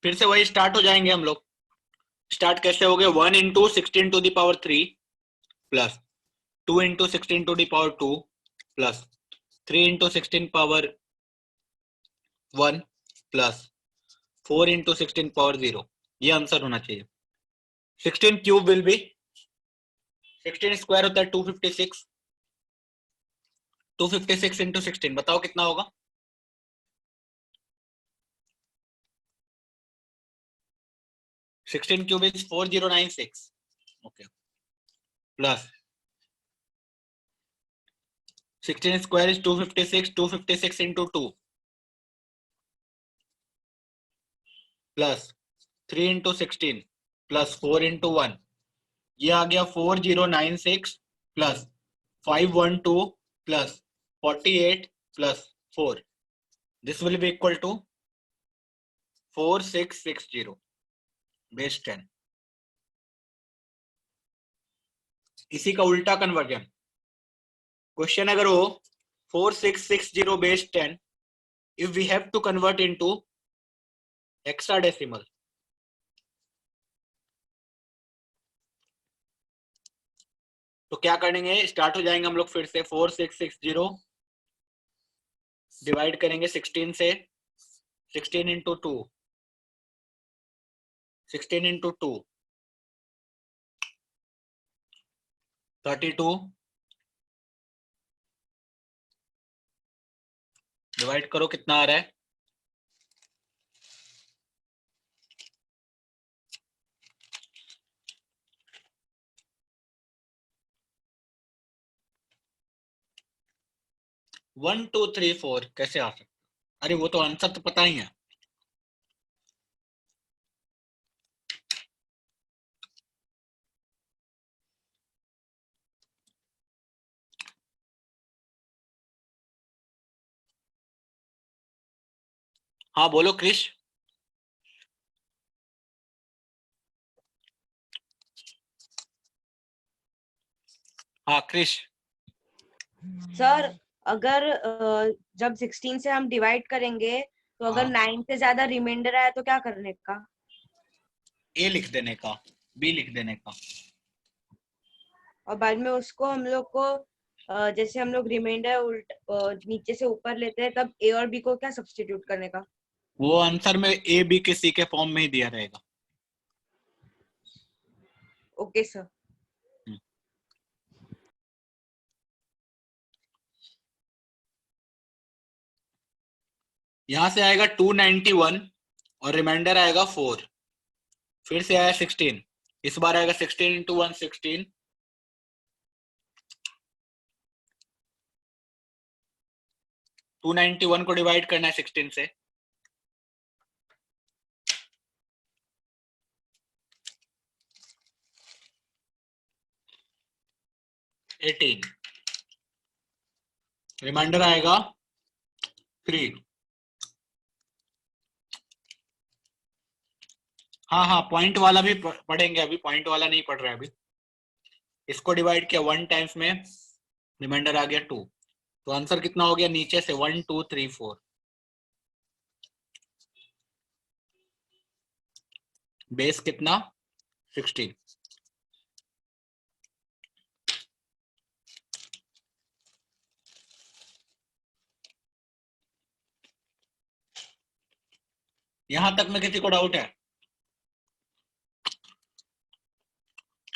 फिर से वही स्टार्ट हो जाएंगे हम लोग। स्टार्ट कैसे हो गए? 1 into 16⁻³ plus 2 into 16⁻² plus 3 into 16⁻1 plus 4 into 16⁻0। ये आंसर होना चाहिए। 16 क्यूब विल बी 16 स्क्वायर होता है 256। 256 इंटू 16 बताओ कितना होगा? 16 cube is 4096। Okay plus 16 square is 256। 256 into 2 plus 3 into 16 plus 4 into 1। ये आ गया 4096 plus 512 plus 48 plus 4। This will be equal to 4660 base 10। इसी का उल्टा कन्वर्जन क्वेश्चन अगर हो 4660 base 10 if we have to convert into hexadecimal. तो क्या करेंगे? स्टार्ट हो जाएंगे हम लोग फिर से। 4660 डिवाइड करेंगे 16 से। 16 इंटू 2 16 इंटू 2 32 डिवाइड करो कितना आ रहा है? वन टू थ्री फोर कैसे आ सकता? अरे वो तो आंसर तो पता ही है। हाँ बोलो क्रिश। हाँ क्रिश। सर अगर जब 16 से हम डिवाइड करेंगे तो अगर हाँ। 9 से ज्यादा रिमाइंडर आया तो क्या करने का? ए लिख देने का, बी लिख देने का। और बाद में उसको हम लोग को जैसे हम लोग रिमाइंडर नीचे से ऊपर लेते हैं तब ए और बी को क्या सब्स्टिट्यूट करने का? वो आंसर में ए बी के सी के फॉर्म में ही दिया रहेगा। Okay sir. यहां से आएगा 291 और रिमाइंडर आएगा 4। फिर से आया 16। इस बार आएगा 16 इंटू 1 16। 291 को डिवाइड करना है 16 से। 18 रिमाइंडर आएगा 3। हाँ हाँ पॉइंट वाला भी पढ़ेंगे, अभी पॉइंट वाला नहीं पढ़ रहे अभी। इसको डिवाइड किया 1 टाइम्स में, रिमाइंडर आ गया 2। तो आंसर कितना हो गया नीचे से? 1 2 3 4। बेस कितना? 16। यहां तक में किसी को डाउट है?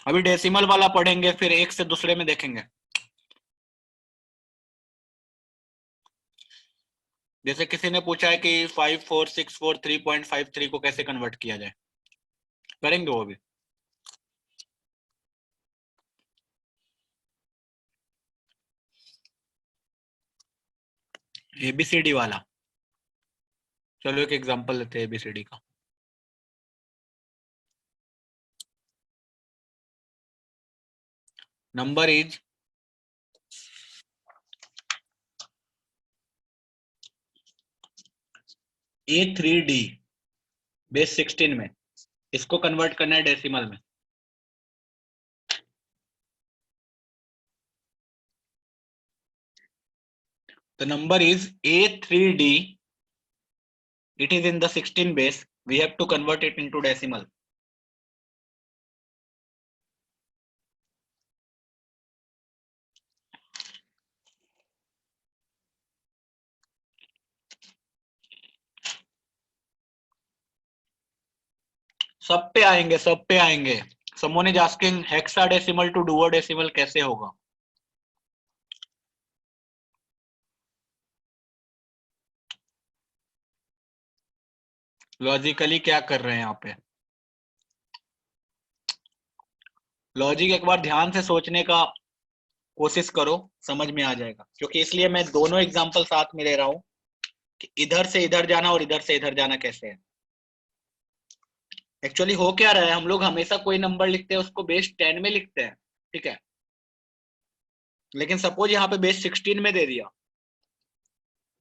अभी डेसिमल वाला पढ़ेंगे, फिर एक से दूसरे में देखेंगे। जैसे किसी ने पूछा है कि 54643.53 को कैसे कन्वर्ट किया जाए, करेंगे वो भी। एबीसीडी वाला, चलो एक एग्जांपल लेते हैं एबीसीडी का। नंबर इज A3D बेस 16 में, इसको कन्वर्ट करना है डेसिमल में। The number is A3D. It is in the 16 base. We have to convert it into decimal. सब पे आएंगे, सब पे आएंगे। Someone is asking hexadecimal to duodecimal कैसे होगा? लॉजिकली क्या कर रहे हैं यहाँ पे? लॉजिक एक बार ध्यान से सोचने का कोशिश करो, समझ में आ जाएगा। क्योंकि इसलिए मैं दोनों एग्जांपल साथ में ले रहा हूं कि इधर से इधर जाना और इधर से इधर जाना कैसे है। एक्चुअली हो क्या रहा है, हम लोग हमेशा कोई नंबर लिखते हैं उसको बेस 10 में लिखते हैं, ठीक है। लेकिन सपोज यहाँ पे बेस 16 में दे दिया,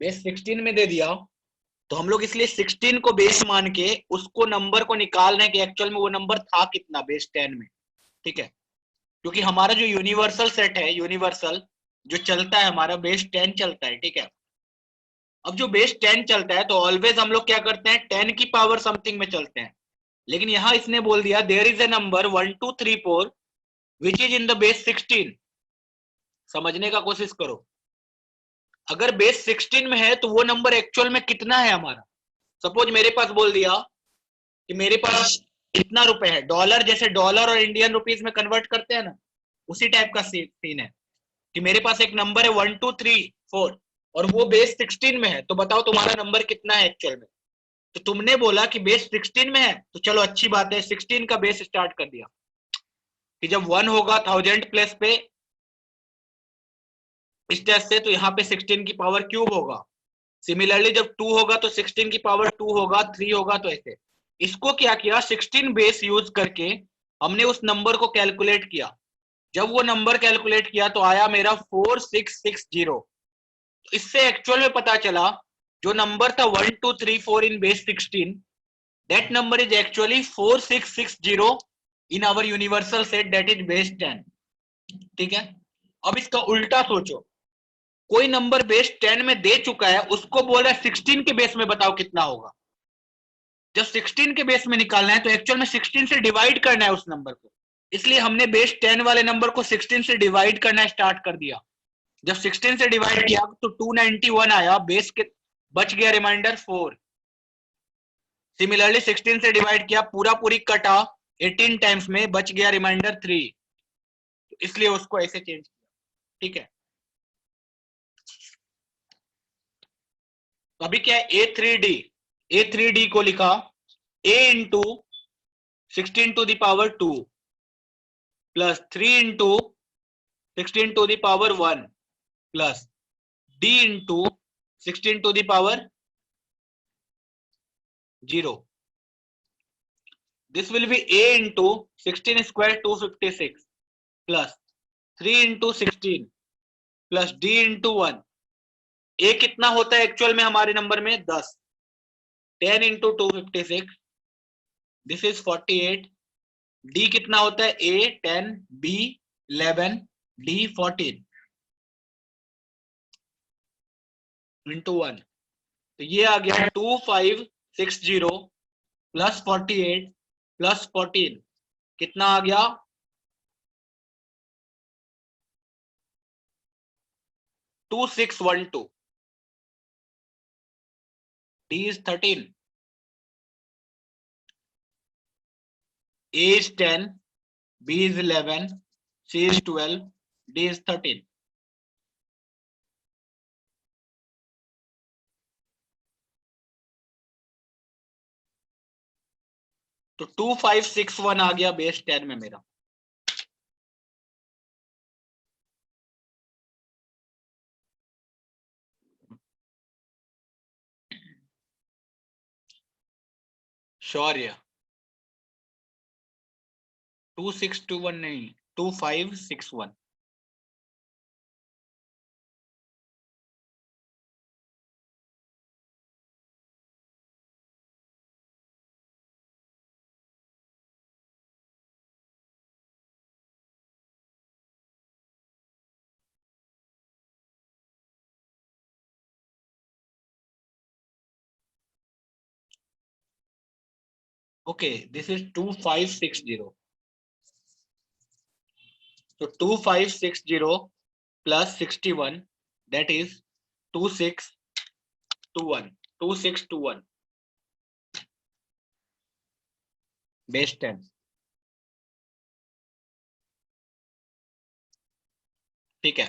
बेस 16 में दे दिया, तो हम लोग इसलिए 16 को बेस मान के उसको नंबर को निकाल रहे हैं कि एक्चुअल में वो नंबर था कितना बेस 10 में, ठीक है। क्योंकि हमारा जो यूनिवर्सल सेट है, यूनिवर्सल जो चलता है हमारा बेस 10 चलता है, ठीक है। अब जो बेस 10 चलता है तो ऑलवेज हम लोग क्या करते हैं, 10 की पावर समथिंग में चलते हैं। लेकिन यहां इसने बोल दिया there is a number 1 2 3 4 which is in the base 16। समझने का कोशिश करो, अगर बेस 16 में है तो वो नंबर एक्चुअल में कितना है हमारा। सपोज मेरे पास बोल दिया कि मेरे पास इतना रुपए है, डॉलर, जैसे डॉलर और इंडियन रुपीस में कन्वर्ट करते हैं ना, उसी टाइप का सीन है कि मेरे पास एक नंबर है 1 2 3 4 और वो बेस 16 में है, तो बताओ तुम्हारा नंबर कितना है एक्चुअल में। तो तुमने बोला कि बेस 16 में है, तो चलो अच्छी बात है, 16 का बेस स्टार्ट कर दिया कि जब 1 होगा 1000 प्लेस पे इस टेस्ट से, तो यहाँ पे 16 की पावर क्यूब होगा। सिमिलरली जब 2 होगा तो 16 की पावर 2 होगा, 3 होगा तो ऐसे। इसको क्या किया, 16 बेस यूज करके हमने उस नंबर को कैलकुलेट किया। जब वो नंबर कैलकुलेट किया तो आया मेरा 4660। इससे एक्चुअल में पता चला जो नंबर था 1 2 3 4 in base 16, that number is actually 4660 in our universal set, that is base 10, ठीक है। अब इसका उल्टा सोचो, कोई नंबर बेस 10 में दे चुका है, उसको बोल रहा है 16 के बेस में बताओ कितना होगा। जब 16 के बेस में निकालना है तो एक्चुअल में 16 से डिवाइड करना है उस नंबर को, इसलिए हमने बेस 10 वाले नंबर को 16 से डिवाइड करना स्टार्ट कर दिया। जब 16 से डिवाइड किया तो 291 आया, बेस के बच गया रिमाइंडर 4। सिमिलरली 16 से डिवाइड किया, पूरा पूरी कटा 18 टाइम्स में, बच गया रिमाइंडर 3, इसलिए उसको ऐसे चेंज किया, ठीक है। अभी क्या है, A3D को लिखा A into 16 to the power 2 plus 3 into 16 to the power 1 plus D into 16 to the power 0. This will be A into 16 square 256 plus 3 into 16 plus D into 1. A कितना होता है एक्चुअल में हमारे नंबर में, 10। 10 into 256, this is 48. D कितना होता है, A 10, B 11, D 14 into 1, तो ये आ गया 2560 प्लस 48 प्लस 14, कितना आ गया, 2612. D is 13, A is 10, B is 11, C is 12, D is 13. तो 2561 आ गया बेस 10 में मेरा। शौर्य 2621 नहीं, 2561। Okay, this is 2560. So 2560 plus 61, that is 2621. 2621 base 10. ठीक है,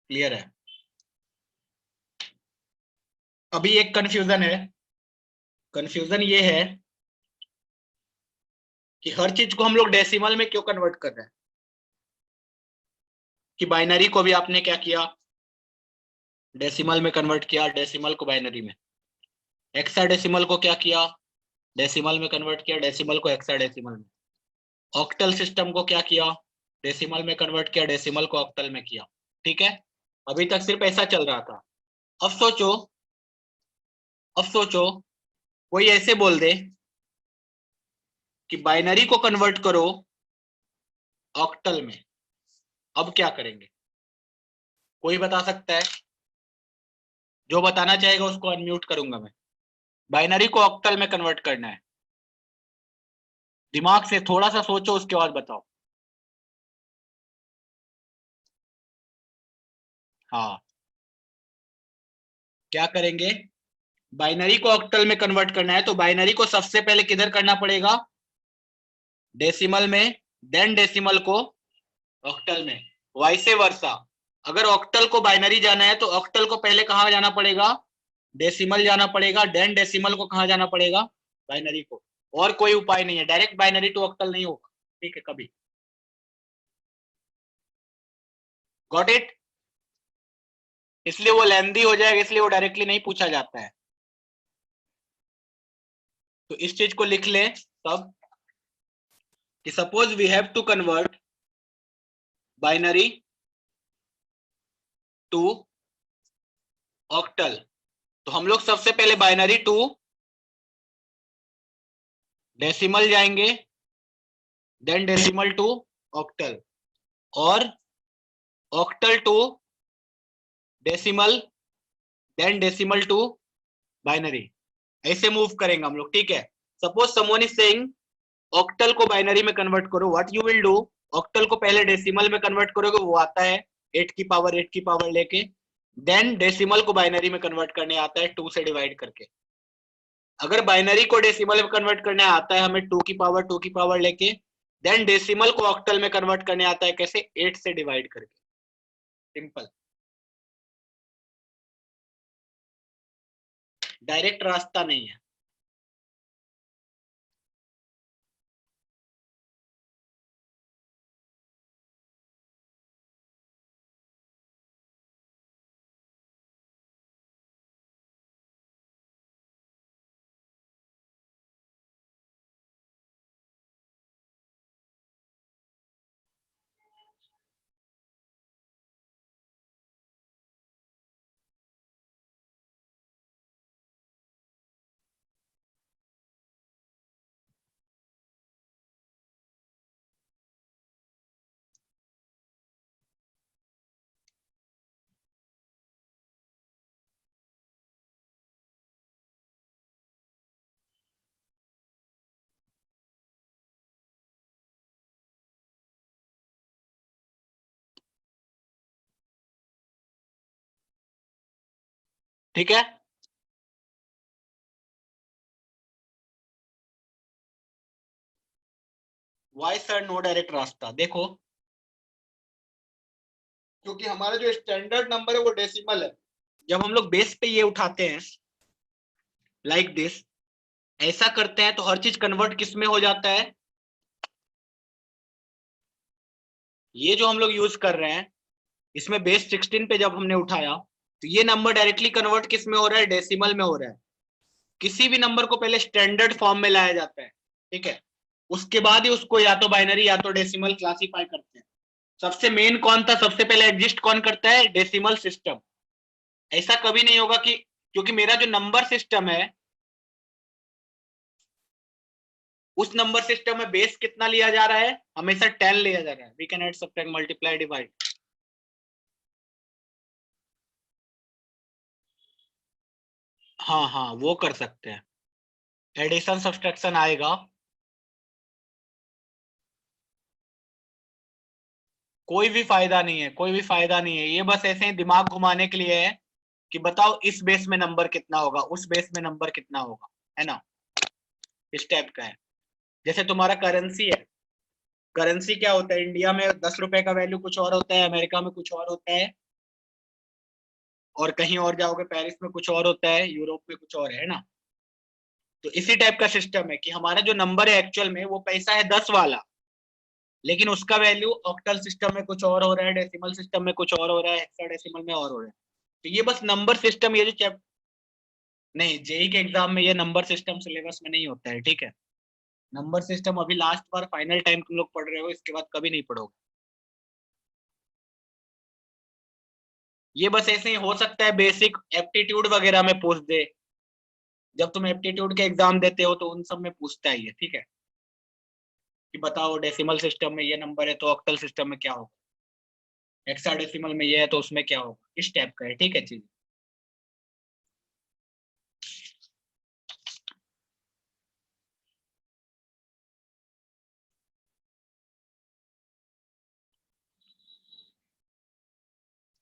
क्लियर है। अभी एक कंफ्यूजन है, कंफ्यूजन ये है कि हर चीज को हम लोग डेसिमल में क्यों कन्वर्ट कर रहे हैं। कि बाइनरी को भी आपने क्या किया, डेसिमल में कन्वर्ट किया, डेसिमल को बाइनरी में। हेक्साडेसिमल को क्या किया, डेसिमल में कन्वर्ट किया, डेसिमल को हेक्साडेसिमल में। ऑक्टल सिस्टम को क्या किया, डेसिमल में कन्वर्ट किया, डेसिमल को ऑक्टल में किया। ठीक है, अभी तक सिर्फ ऐसा चल रहा था। अब सोचो, अब सोचो कोई ऐसे बोल दे कि बाइनरी को कन्वर्ट करो ऑक्टल में, अब क्या करेंगे? कोई बता सकता है? जो बताना चाहेगा उसको अनम्यूट करूंगा मैं। बाइनरी को ऑक्टल में कन्वर्ट करना है, दिमाग से थोड़ा सा सोचो, उसके बाद बताओ। हाँ, क्या करेंगे? बाइनरी को ऑक्टल में कन्वर्ट करना है तो बाइनरी को सबसे पहले किधर करना पड़ेगा, डेसिमल में, देन डेसिमल को ऑक्टल में, वाइसे वर्सा। अगर ऑक्टल को बाइनरी जाना है तो ऑक्टल को पहले कहां जाना पड़ेगा, डेसिमल जाना पड़ेगा, देन डेसिमल को कहां जाना पड़ेगा, बाइनरी को। और कोई उपाय नहीं है, डायरेक्ट बाइनरी टू ऑक्टल नहीं होगा। ठीक है, कभी। Got it? इसलिए वो लेंदी हो जाएगा, इसलिए वो डायरेक्टली नहीं पूछा जाता है। तो इस चीज को लिख ले तब कि suppose we have to convert binary to octal, तो हम लोग सबसे पहले बाइनरी टू डेसिमल जाएंगे, देन डेसिमल टू ऑक्टल, और octal to decimal, then decimal to binary. ऐसे मूव करेंगे हम लोग। ठीक है, suppose someone is saying octal को बाइनरी में कन्वर्ट करो, what you will do, octal को पहले डेसिमल में कन्वर्ट करोगे, वो आता है 8 की पावर लेके, देन डेसिमल को बाइनरी में कन्वर्ट करने आता है 2 से डिवाइड करके। अगर बाइनरी को डेसिमल में कन्वर्ट करने आता है हमें 2 की पावर लेके, देन डेसिमल को ऑक्टल में कन्वर्ट करने आता है कैसे, 8 से डिवाइड करके। सिंपल, डायरेक्ट रास्ता नहीं है। ठीक है, वाई सर नो डायरेक्ट रास्ता? देखो, क्योंकि हमारा जो स्टैंडर्ड नंबर है वो डेसिमल है। जब हम लोग बेस पे ये उठाते हैं लाइक दिस, ऐसा करते हैं, तो हर चीज कन्वर्ट किस में हो जाता है? ये जो हम लोग यूज कर रहे हैं, इसमें बेस 16 पे जब हमने उठाया, तो ये नंबर डायरेक्टली कन्वर्ट किस में हो रहा है? डेसिमल में हो रहा है। किसी भी नंबर को पहले स्टैंडर्ड फॉर्म में लाया जाता है, ठीक है, उसके बाद ही उसको या तो बाइनरी या तो डेसिमल क्लासीफाई करते हैं। सबसे मेन कौन था? सबसे पहले एग्जिस्ट कौन करता है? Decimal system. ऐसा कभी नहीं होगा कि, क्योंकि मेरा जो नंबर सिस्टम है, उस नंबर सिस्टम में बेस कितना लिया जा रहा है? हमेशा 10 लिया जा रहा है। We can add, subtract, multiply, divide. हाँ हाँ, वो कर सकते हैं, एडिशन सब्ट्रैक्शन आएगा। कोई भी फायदा नहीं है, कोई भी फायदा नहीं है, ये बस ऐसे ही दिमाग घुमाने के लिए है कि बताओ इस बेस में नंबर कितना होगा, उस बेस में नंबर कितना होगा, है ना? इस टाइप का है। जैसे तुम्हारा करेंसी है, करेंसी क्या होता है? इंडिया में 10 रुपए का वैल्यू कुछ और होता है, अमेरिका में कुछ और होता है, और कहीं और जाओगे पेरिस में कुछ और होता है, यूरोप में कुछ और है ना? तो इसी टाइप का सिस्टम है कि हमारा जो नंबर है एक्चुअल में वो पैसा है 10 वाला, लेकिन उसका वैल्यू ऑक्टल सिस्टम में कुछ और हो रहा है, डेसिमल सिस्टम में कुछ और हो रहा है, हेक्साडेसिमल में और हो रहा है। तो ये बस नंबर सिस्टम, ये जो चैप्टर, नहीं, जेई के एग्जाम में ये नंबर सिस्टम सिलेबस में नहीं होता है, ठीक है? नंबर सिस्टम अभी लास्ट बार फाइनल टाइम तुम लोग पढ़ रहे हो, इसके बाद कभी नहीं पढ़ोगे। ये बस ऐसे ही हो सकता है बेसिक एप्टीट्यूड वगैरह में पूछ दे, जब तुम एप्टीट्यूड के एग्जाम देते हो तो उन सब में पूछता है ये, ठीक है, कि बताओ डेसिमल सिस्टम में ये नंबर है तो ऑक्टल सिस्टम में क्या होगा, हेक्साडेसिमल में ये है तो उसमें क्या होगा, इस टाइप का है, ठीक है चीज।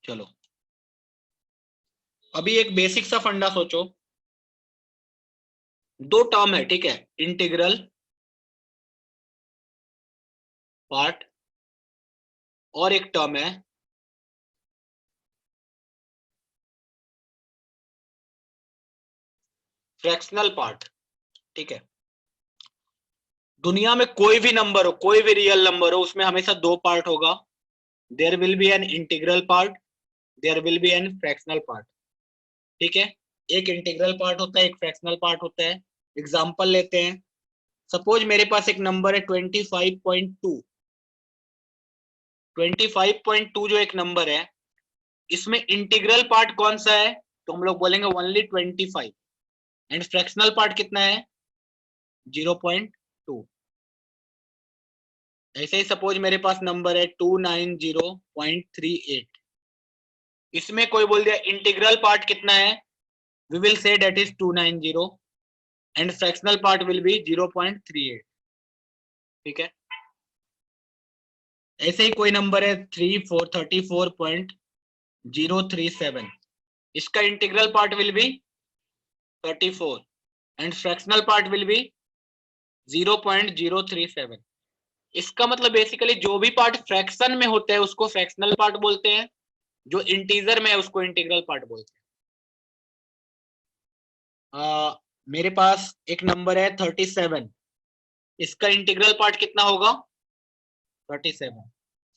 चलो, अभी एक बेसिक सा फंडा सोचो। दो टर्म है, ठीक है, इंटीग्रल पार्ट और एक टर्म है फ्रैक्शनल पार्ट, ठीक है? दुनिया में कोई भी नंबर हो, कोई भी रियल नंबर हो, उसमें हमेशा दो पार्ट होगा। There will be an integral part, there will be an fractional part, ठीक है? एक इंटीग्रल पार्ट होता है, एक फ्रैक्शनल पार्ट होता है। एग्जांपल लेते हैं, सपोज मेरे पास एक नंबर है 25.2। 25.2 जो एक नंबर है, इसमें इंटीग्रल पार्ट कौन सा है? तो हम लोग बोलेंगे ओनली 25, एंड फ्रैक्शनल पार्ट कितना है? 0.2। ऐसे ही सपोज मेरे पास नंबर है 290.38, इसमें कोई बोल दिया इंटीग्रल पार्ट कितना है? We will say that is 290 and fractional part will be 0.38, ठीक है? ऐसे ही कोई नंबर है 34.037, इसका integral part will B 34 and fractional part will B 0.037। इसका मतलब बेसिकली जो भी पार्ट फ्रैक्शन में होता है उसको फ्रैक्शनल पार्ट बोलते हैं, जो इंटीजर में है उसको इंटीग्रल पार्ट बोलते हैं। मेरे पास एक नंबर है 37, इसका इंटीग्रल पार्ट कितना होगा? 37।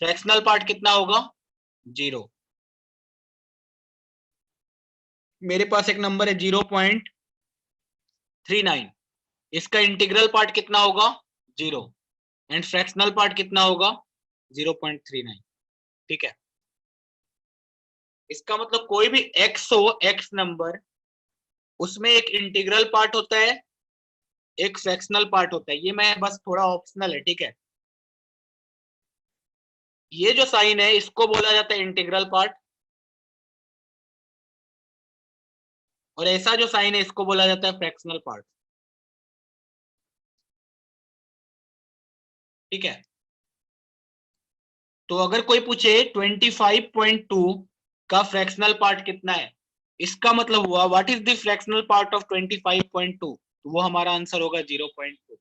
फ्रैक्शनल पार्ट कितना होगा? 0। मेरे पास एक नंबर है 0.39, इसका इंटीग्रल पार्ट कितना होगा? 0 एंड फ्रैक्शनल पार्ट कितना होगा? 0.39, ठीक है? इसका मतलब कोई भी x हो, x नंबर, उसमें एक इंटीग्रल पार्ट होता है, एक फ्रैक्शनल पार्ट होता है। ये मैं बस थोड़ा ऑप्शनल है, ठीक है? ये जो साइन है इसको बोला जाता है इंटीग्रल पार्ट, और ऐसा जो साइन है इसको बोला जाता है फ्रैक्शनल पार्ट, ठीक है? तो अगर कोई पूछे 25.2 का फ्रैक्शनल पार्ट कितना है, इसका मतलब हुआ what is the fractional part of 25.2, तो वो हमारा आंसर होगा 0.2।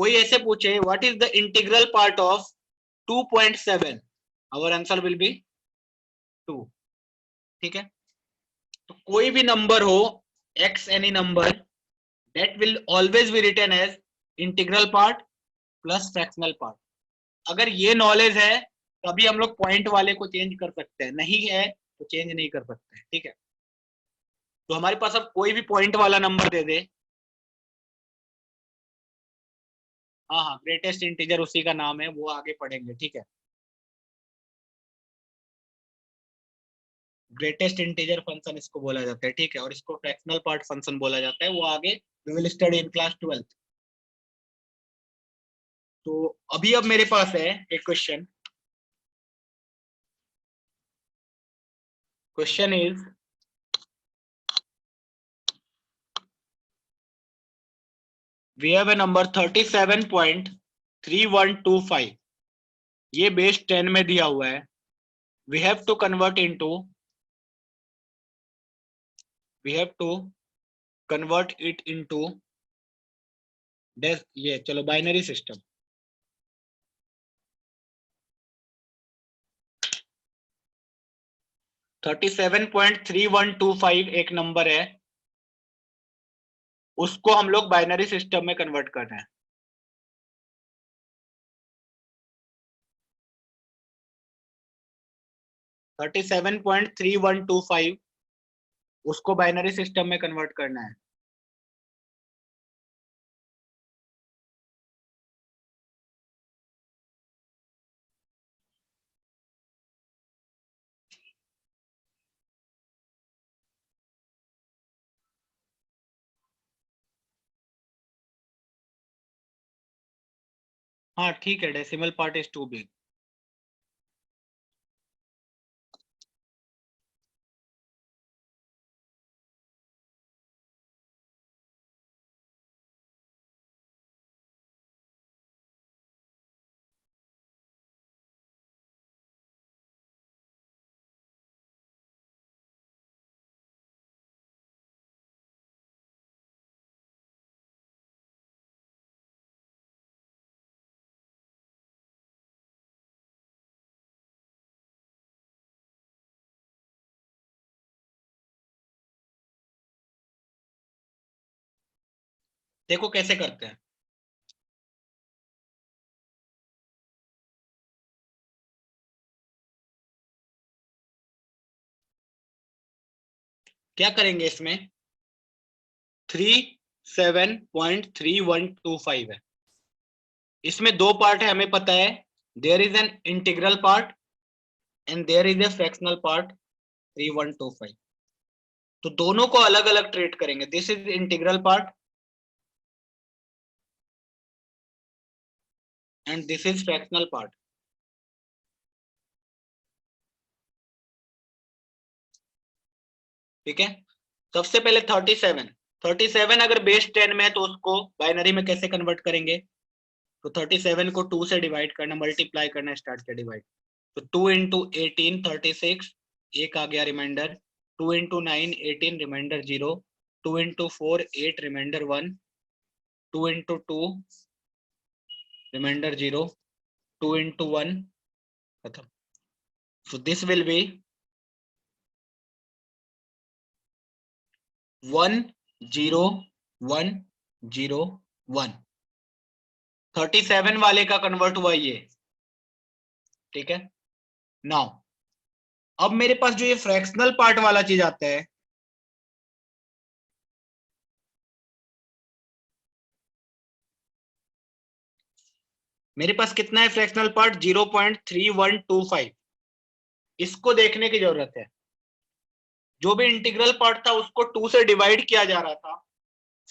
कोई ऐसे पूछे what is the integral part of 2.7, our answer will be 2। ठीक है, तो कोई भी नंबर हो x any number, that will always be written as integral part plus fractional part. अगर ये नॉलेज है तभी हम लोग पॉइंट वाले को चेंज कर सकते हैं, नहीं है तो चेंज नहीं कर सकते। ठीक है, तो हमारे पास अब कोई भी पॉइंट वाला नंबर दे दे, हाँ हाँ ग्रेटेस्ट इंटीजर उसी का नाम है, वो आगे पढ़ेंगे। ठीक है, ग्रेटेस्ट इंटीजर फंक्शन इसको बोला जाता है। ठीक है, और इसको फ्रैक्शनल पार्ट फंक्शन बोला जाता है, वो आगे we will study in class 12th। तो अभी अब मेरे पास है एक question. Question is we have a number 37.3125, ये बेस 10 में दिया हुआ है। We have to convert it into ये चलो बाइनरी सिस्टम। 37.3125 एक नंबर है, उसको हम लोग बाइनरी सिस्टम में कन्वर्ट कर रहे हैं। थर्टी 37.3125 उसको बाइनरी सिस्टम में कन्वर्ट करना है। हाँ ठीक है, decimal part is too big. देखो कैसे करते हैं। क्या करेंगे इसमें, 37.3125 है, इसमें दो पार्ट है हमें पता है, there is an integral part and there is a fractional part 3125। तो दोनों को अलग अलग ट्रीट करेंगे। This is integral part and this is fractional part. ठीक है, सबसे पहले 37 अगर बेस 10 में है तो उसको बाइनरी में कैसे कन्वर्ट करेंगे, तो 37 को 2 से डिवाइड करना, मल्टीप्लाई करना स्टार्ट किया, डिवाइड, तो 2 इंटू 18 36, एक आ गया reminder, 2 into 9 18 reminder 0, 2 into 4 8 reminder 1, 2 into 2 reminder 0, 2 into 1 खत्म। So this will B 1 0 1 0 1। 37 वाले का कन्वर्ट हुआ ये। ठीक है, नाउ अब मेरे पास जो ये फ्रैक्शनल पार्ट वाला चीज आता है, मेरे पास कितना है फ्रैक्शनल पार्ट 0.3125। इसको देखने की जरूरत है, जो भी इंटीग्रल पार्ट था उसको 2 से डिवाइड किया जा रहा था,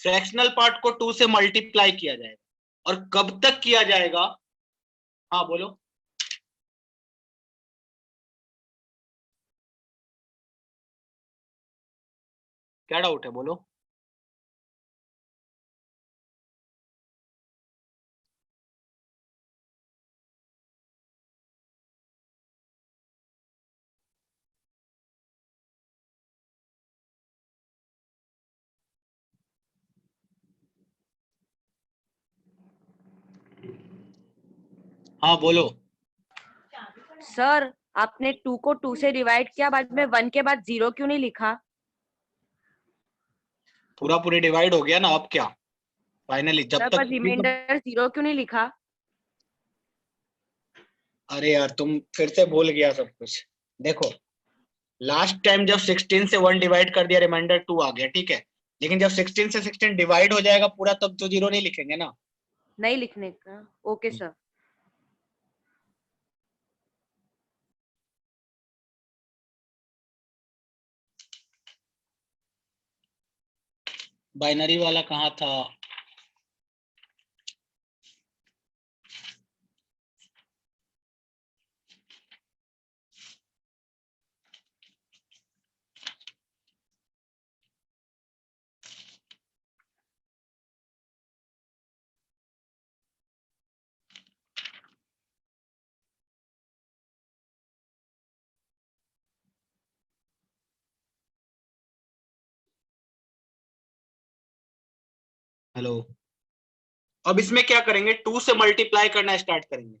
फ्रैक्शनल पार्ट को 2 से मल्टीप्लाई किया जाएगा। और कब तक किया जाएगा, हाँ बोलो। क्या डाउट है बोलो। हाँ बोलो। सर आपने 2 को 2 से डिवाइड किया, बाद में 1 के बाद 0 क्यों नहीं लिखा? पूरा पूरी डिवाइड हो गया ना, अब क्या फाइनली जब सर तक पर रिमाइंडर 0 क्यों नहीं लिखा? अरे यार तुम फिर से भूल गया सब कुछ। देखो लास्ट टाइम जब 16 से 1 डिवाइड कर दिया रिमाइंडर 2 आ गया, ठीक है, लेकिन जब 16 से 16 डिवाइड हो जाएगा पूरा तब तो 0 नहीं लिखेंगे ना। नहीं लिखने का, ओके सर। बाइनरी वाला कहाँ था? हेलो। अब इसमें क्या करेंगे, 2 से मल्टीप्लाई करना स्टार्ट करेंगे।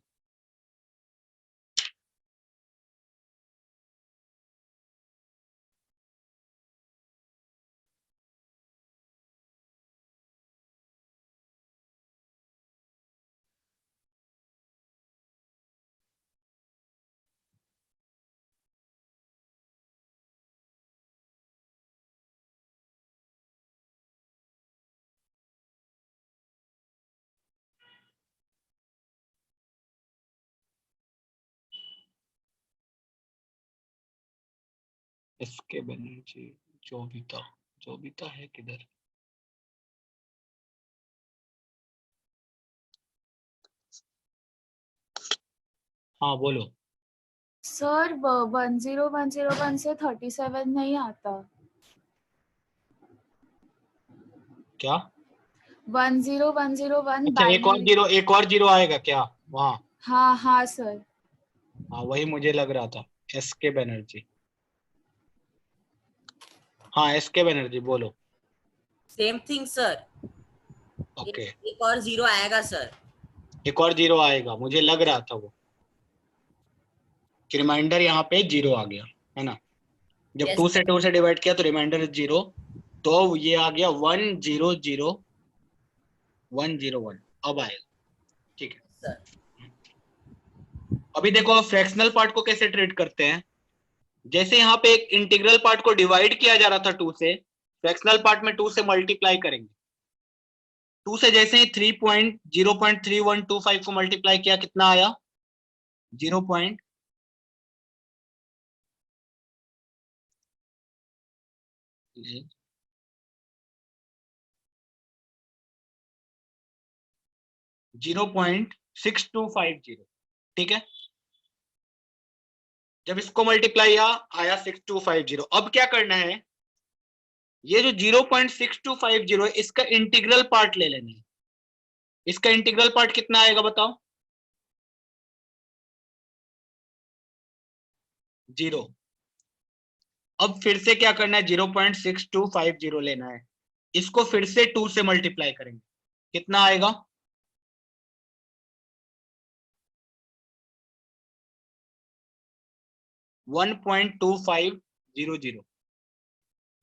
इसके बनर्जी जो भी था है किधर? हाँ बोलो। सर 10101 से 37 नहीं आता। क्या? 10101 अच्छा एक और जीरो आएगा क्या वहाँ? हाँ हाँ सर। हाँ वही मुझे लग रहा था। एस के बनर्जी। हाँ एस के बनर्जी बोलो। Same thing sir. ओके एक और 0 आएगा सर। एक और 0 आएगा, मुझे लग रहा था वो कि रिमाइंडर यहाँ पे 0 आ गया है ना। जब Yes, 2 से डिवाइड किया तो रिमाइंडर 0, तो ये आ गया 100,101 अब आएगा, ठीक है। सर। अभी देखो फ्रैक्शनल पार्ट को कैसे ट्रीट करते हैं। जैसे यहाँ पे एक इंटीग्रल पार्ट को डिवाइड किया जा रहा था 2 से, फ्रैक्शनल पार्ट में 2 से मल्टीप्लाई करेंगे। 2 से जैसे ही 0.3125 को मल्टीप्लाई किया कितना आया? 0. 0.6250, ठीक है। जब इसको मल्टीप्लाई आया 6250। अब क्या करना है, ये जो 0.6250 है इसका इंटीग्रल पार्ट ले लेना है। इसका इंटीग्रल पार्ट कितना आएगा बताओ? 0। अब फिर से क्या करना है, 0.6250 लेना है, इसको फिर से 2 से मल्टीप्लाई करेंगे, कितना आएगा? 1.2500।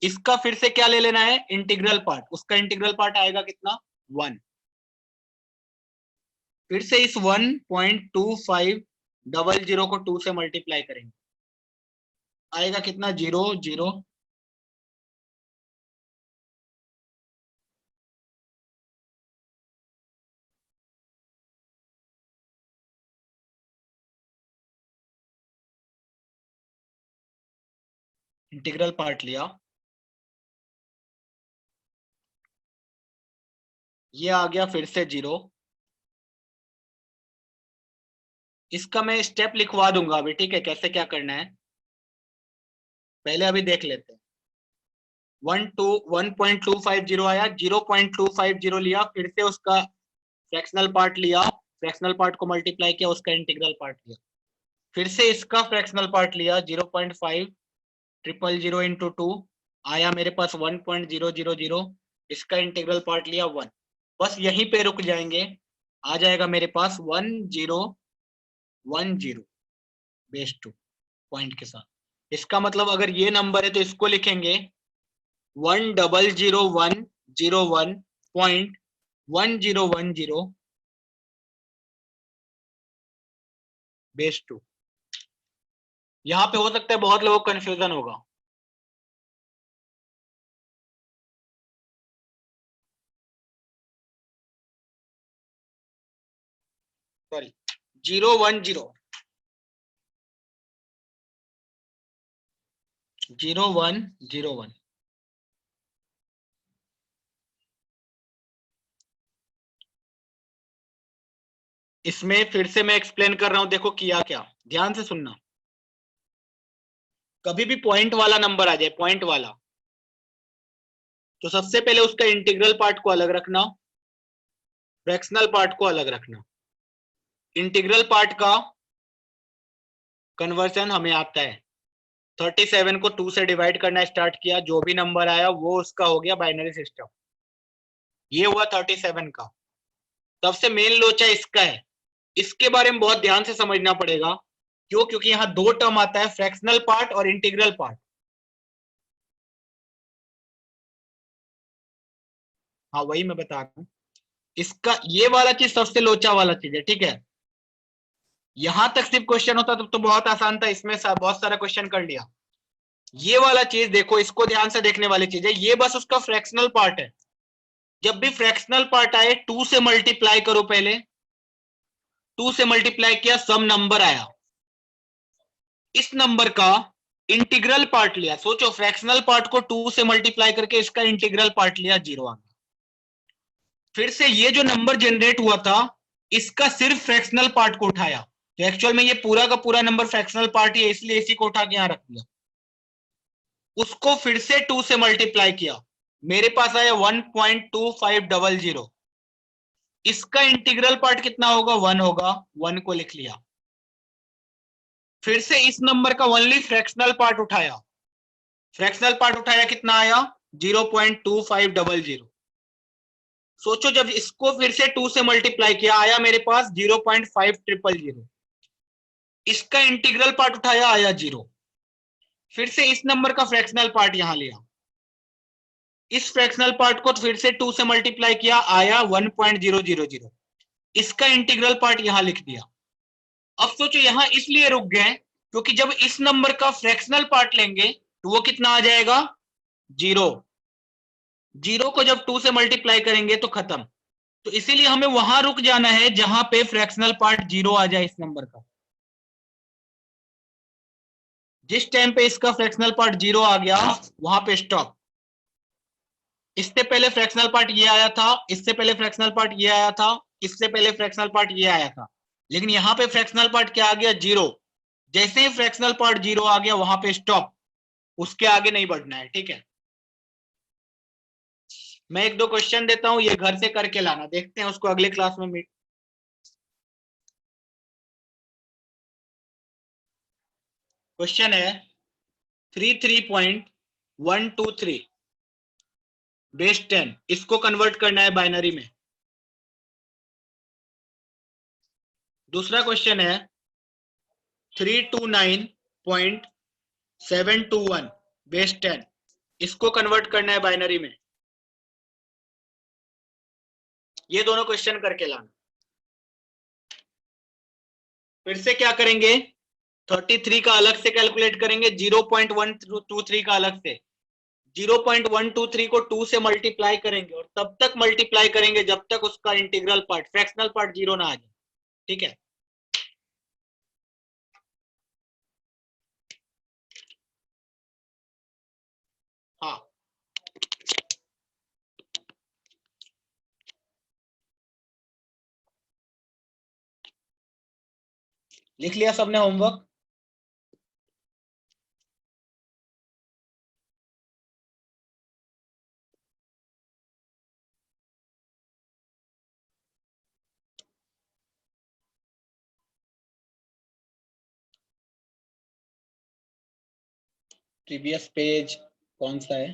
इसका फिर से क्या ले लेना है, इंटीग्रल पार्ट। उसका इंटीग्रल पार्ट आएगा कितना? 1। फिर से इस 1.2500 को 2 से मल्टीप्लाई करेंगे, आएगा कितना? 0 0। इंटीग्रल पार्ट लिया, ये आ गया फिर से 0। इसका मैं स्टेप लिखवा दूंगा अभी, ठीक है, कैसे क्या करना है पहले अभी देख लेते हैं। 1.250 आया, 0.250 लिया, फिर से उसका फ्रैक्शनल पार्ट लिया, फ्रैक्शनल पार्ट को मल्टीप्लाई किया, उसका इंटीग्रल पार्ट लिया, फिर से इसका फ्रैक्शनल पार्ट लिया, 0.5000 इंटू 2 आया मेरे पास 1.000। इसका इंटीग्रल पार्ट लिया 1। बस यहीं पे रुक जाएंगे, आ जाएगा मेरे पास 10 बेस 2 पॉइंट के साथ। इसका मतलब अगर ये नंबर है तो इसको लिखेंगे 100,101.1010 बेस 2। यहाँ पे हो सकता है बहुत लोगों को कंफ्यूजन होगा। सॉरी 0101 इसमें फिर से मैं एक्सप्लेन कर रहा हूं, देखो किया क्या, ध्यान से सुनना। कभी भी पॉइंट वाला नंबर आ जाए, पॉइंट वाला, तो सबसे पहले उसका इंटीग्रल पार्ट को अलग रखना, फ्रैक्शनल पार्ट को अलग रखना। इंटीग्रल पार्ट का कन्वर्जन हमें आता है, 37 को 2 से डिवाइड करना स्टार्ट किया, जो भी नंबर आया वो उसका हो गया बाइनरी सिस्टम। ये हुआ 37 का। तब से मेन लोचा इसका है, इसके बारे में बहुत ध्यान से समझना पड़ेगा। क्यों? क्योंकि यहाँ दो टर्म आता है, फ्रैक्शनल पार्ट और इंटीग्रल पार्ट। हाँ वही मैं बता रहा हूँ, इसका ये वाला चीज सबसे लोचा वाला चीज है, ठीक है। यहां तक सिर्फ क्वेश्चन होता तो बहुत आसान था, इसमें बहुत सारा क्वेश्चन कर लिया। ये वाला चीज देखो, इसको ध्यान से देखने वाली चीज है, ये बस उसका फ्रैक्शनल पार्ट है। जब भी फ्रैक्शनल पार्ट आए 2 से मल्टीप्लाई करो, पहले 2 से मल्टीप्लाई किया, सम नंबर आया, इस नंबर का इंटीग्रल पार्ट लिया। सोचो, फ्रैक्शनल पार्ट को 2 से मल्टीप्लाई करके इसका इंटीग्रल पार्ट लिया, 0 आ गया। फिर से ये जो नंबर जनरेट हुआ था, इसका सिर्फ फ्रैक्शनल पार्ट को उठाया, तो एक्चुअल में ये पूरा का पूरा नंबर फ्रैक्शनल पार्ट ही है, इसलिए इसी को उठा के यहां रख दिया। उसको फिर से 2 से मल्टीप्लाई किया, मेरे पास आया 1.2500। इसका इंटीग्रल पार्ट कितना होगा? 1 होगा, 1 को लिख लिया। फिर से इस नंबर का ओनली फ्रैक्शनल पार्ट उठाया, फ्रैक्शनल पार्ट उठाया, कितना आया? 0.2500। सोचो, जब इसको फिर से 2 से मल्टीप्लाई किया, आया मेरे पास 0.5000। इसका इंटीग्रल पार्ट उठाया, आया 0। फिर से इस नंबर का फ्रैक्शनल पार्ट यहां लिया, इस फ्रैक्शनल पार्ट को फिर से 2 से मल्टीप्लाई किया, आया 1.000। इसका इंटीग्रल पार्ट यहां लिख दिया। अब सोचो, यहां इसलिए रुक गए क्योंकि जब इस नंबर का फ्रैक्शनल पार्ट लेंगे तो वो कितना आ जाएगा? 0। 0 को जब 2 से मल्टीप्लाई करेंगे तो खत्म। तो इसीलिए हमें वहां रुक जाना है जहां पे फ्रैक्शनल पार्ट 0 आ जाए इस नंबर का। जिस टाइम पे इसका फ्रैक्शनल पार्ट 0 आ गया, वहां पे स्टॉप। इससे पहले फ्रैक्शनल पार्ट ये आया था, इससे पहले फ्रैक्शनल पार्ट ये आया था, इससे पहले फ्रैक्शनल पार्ट ये आया था, लेकिन यहाँ पे फ्रैक्शनल पार्ट क्या आ गया? 0। जैसे ही फ्रैक्शनल पार्ट 0 आ गया, वहां पे स्टॉप, उसके आगे नहीं बढ़ना है, ठीक है। मैं एक दो क्वेश्चन देता हूं, ये घर से करके लाना, देखते हैं उसको अगले क्लास में मीट। क्वेश्चन है 33.123 बेस 10, इसको कन्वर्ट करना है बाइनरी में। दूसरा क्वेश्चन है 329.721 बेस 10, इसको कन्वर्ट करना है बाइनरी में। ये दोनों क्वेश्चन करके लाना। फिर से क्या करेंगे? 33 का अलग से कैलकुलेट करेंगे, 0.123 का अलग से। 0.123 को 2 से मल्टीप्लाई करेंगे और तब तक मल्टीप्लाई करेंगे जब तक उसका इंटीग्रल पार्ट, फ्रैक्शनल पार्ट 0 ना आ जाए, ठीक है। हाँ, लिख लिया सबने होमवर्क? प्रीवियस पेज कौन सा है?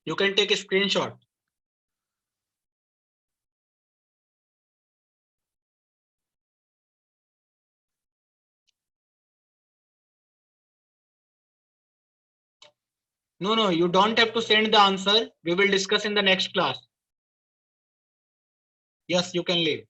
You can take a screenshot. No, you don't have to send the answer. We will discuss in the next class. Yes, you can leave.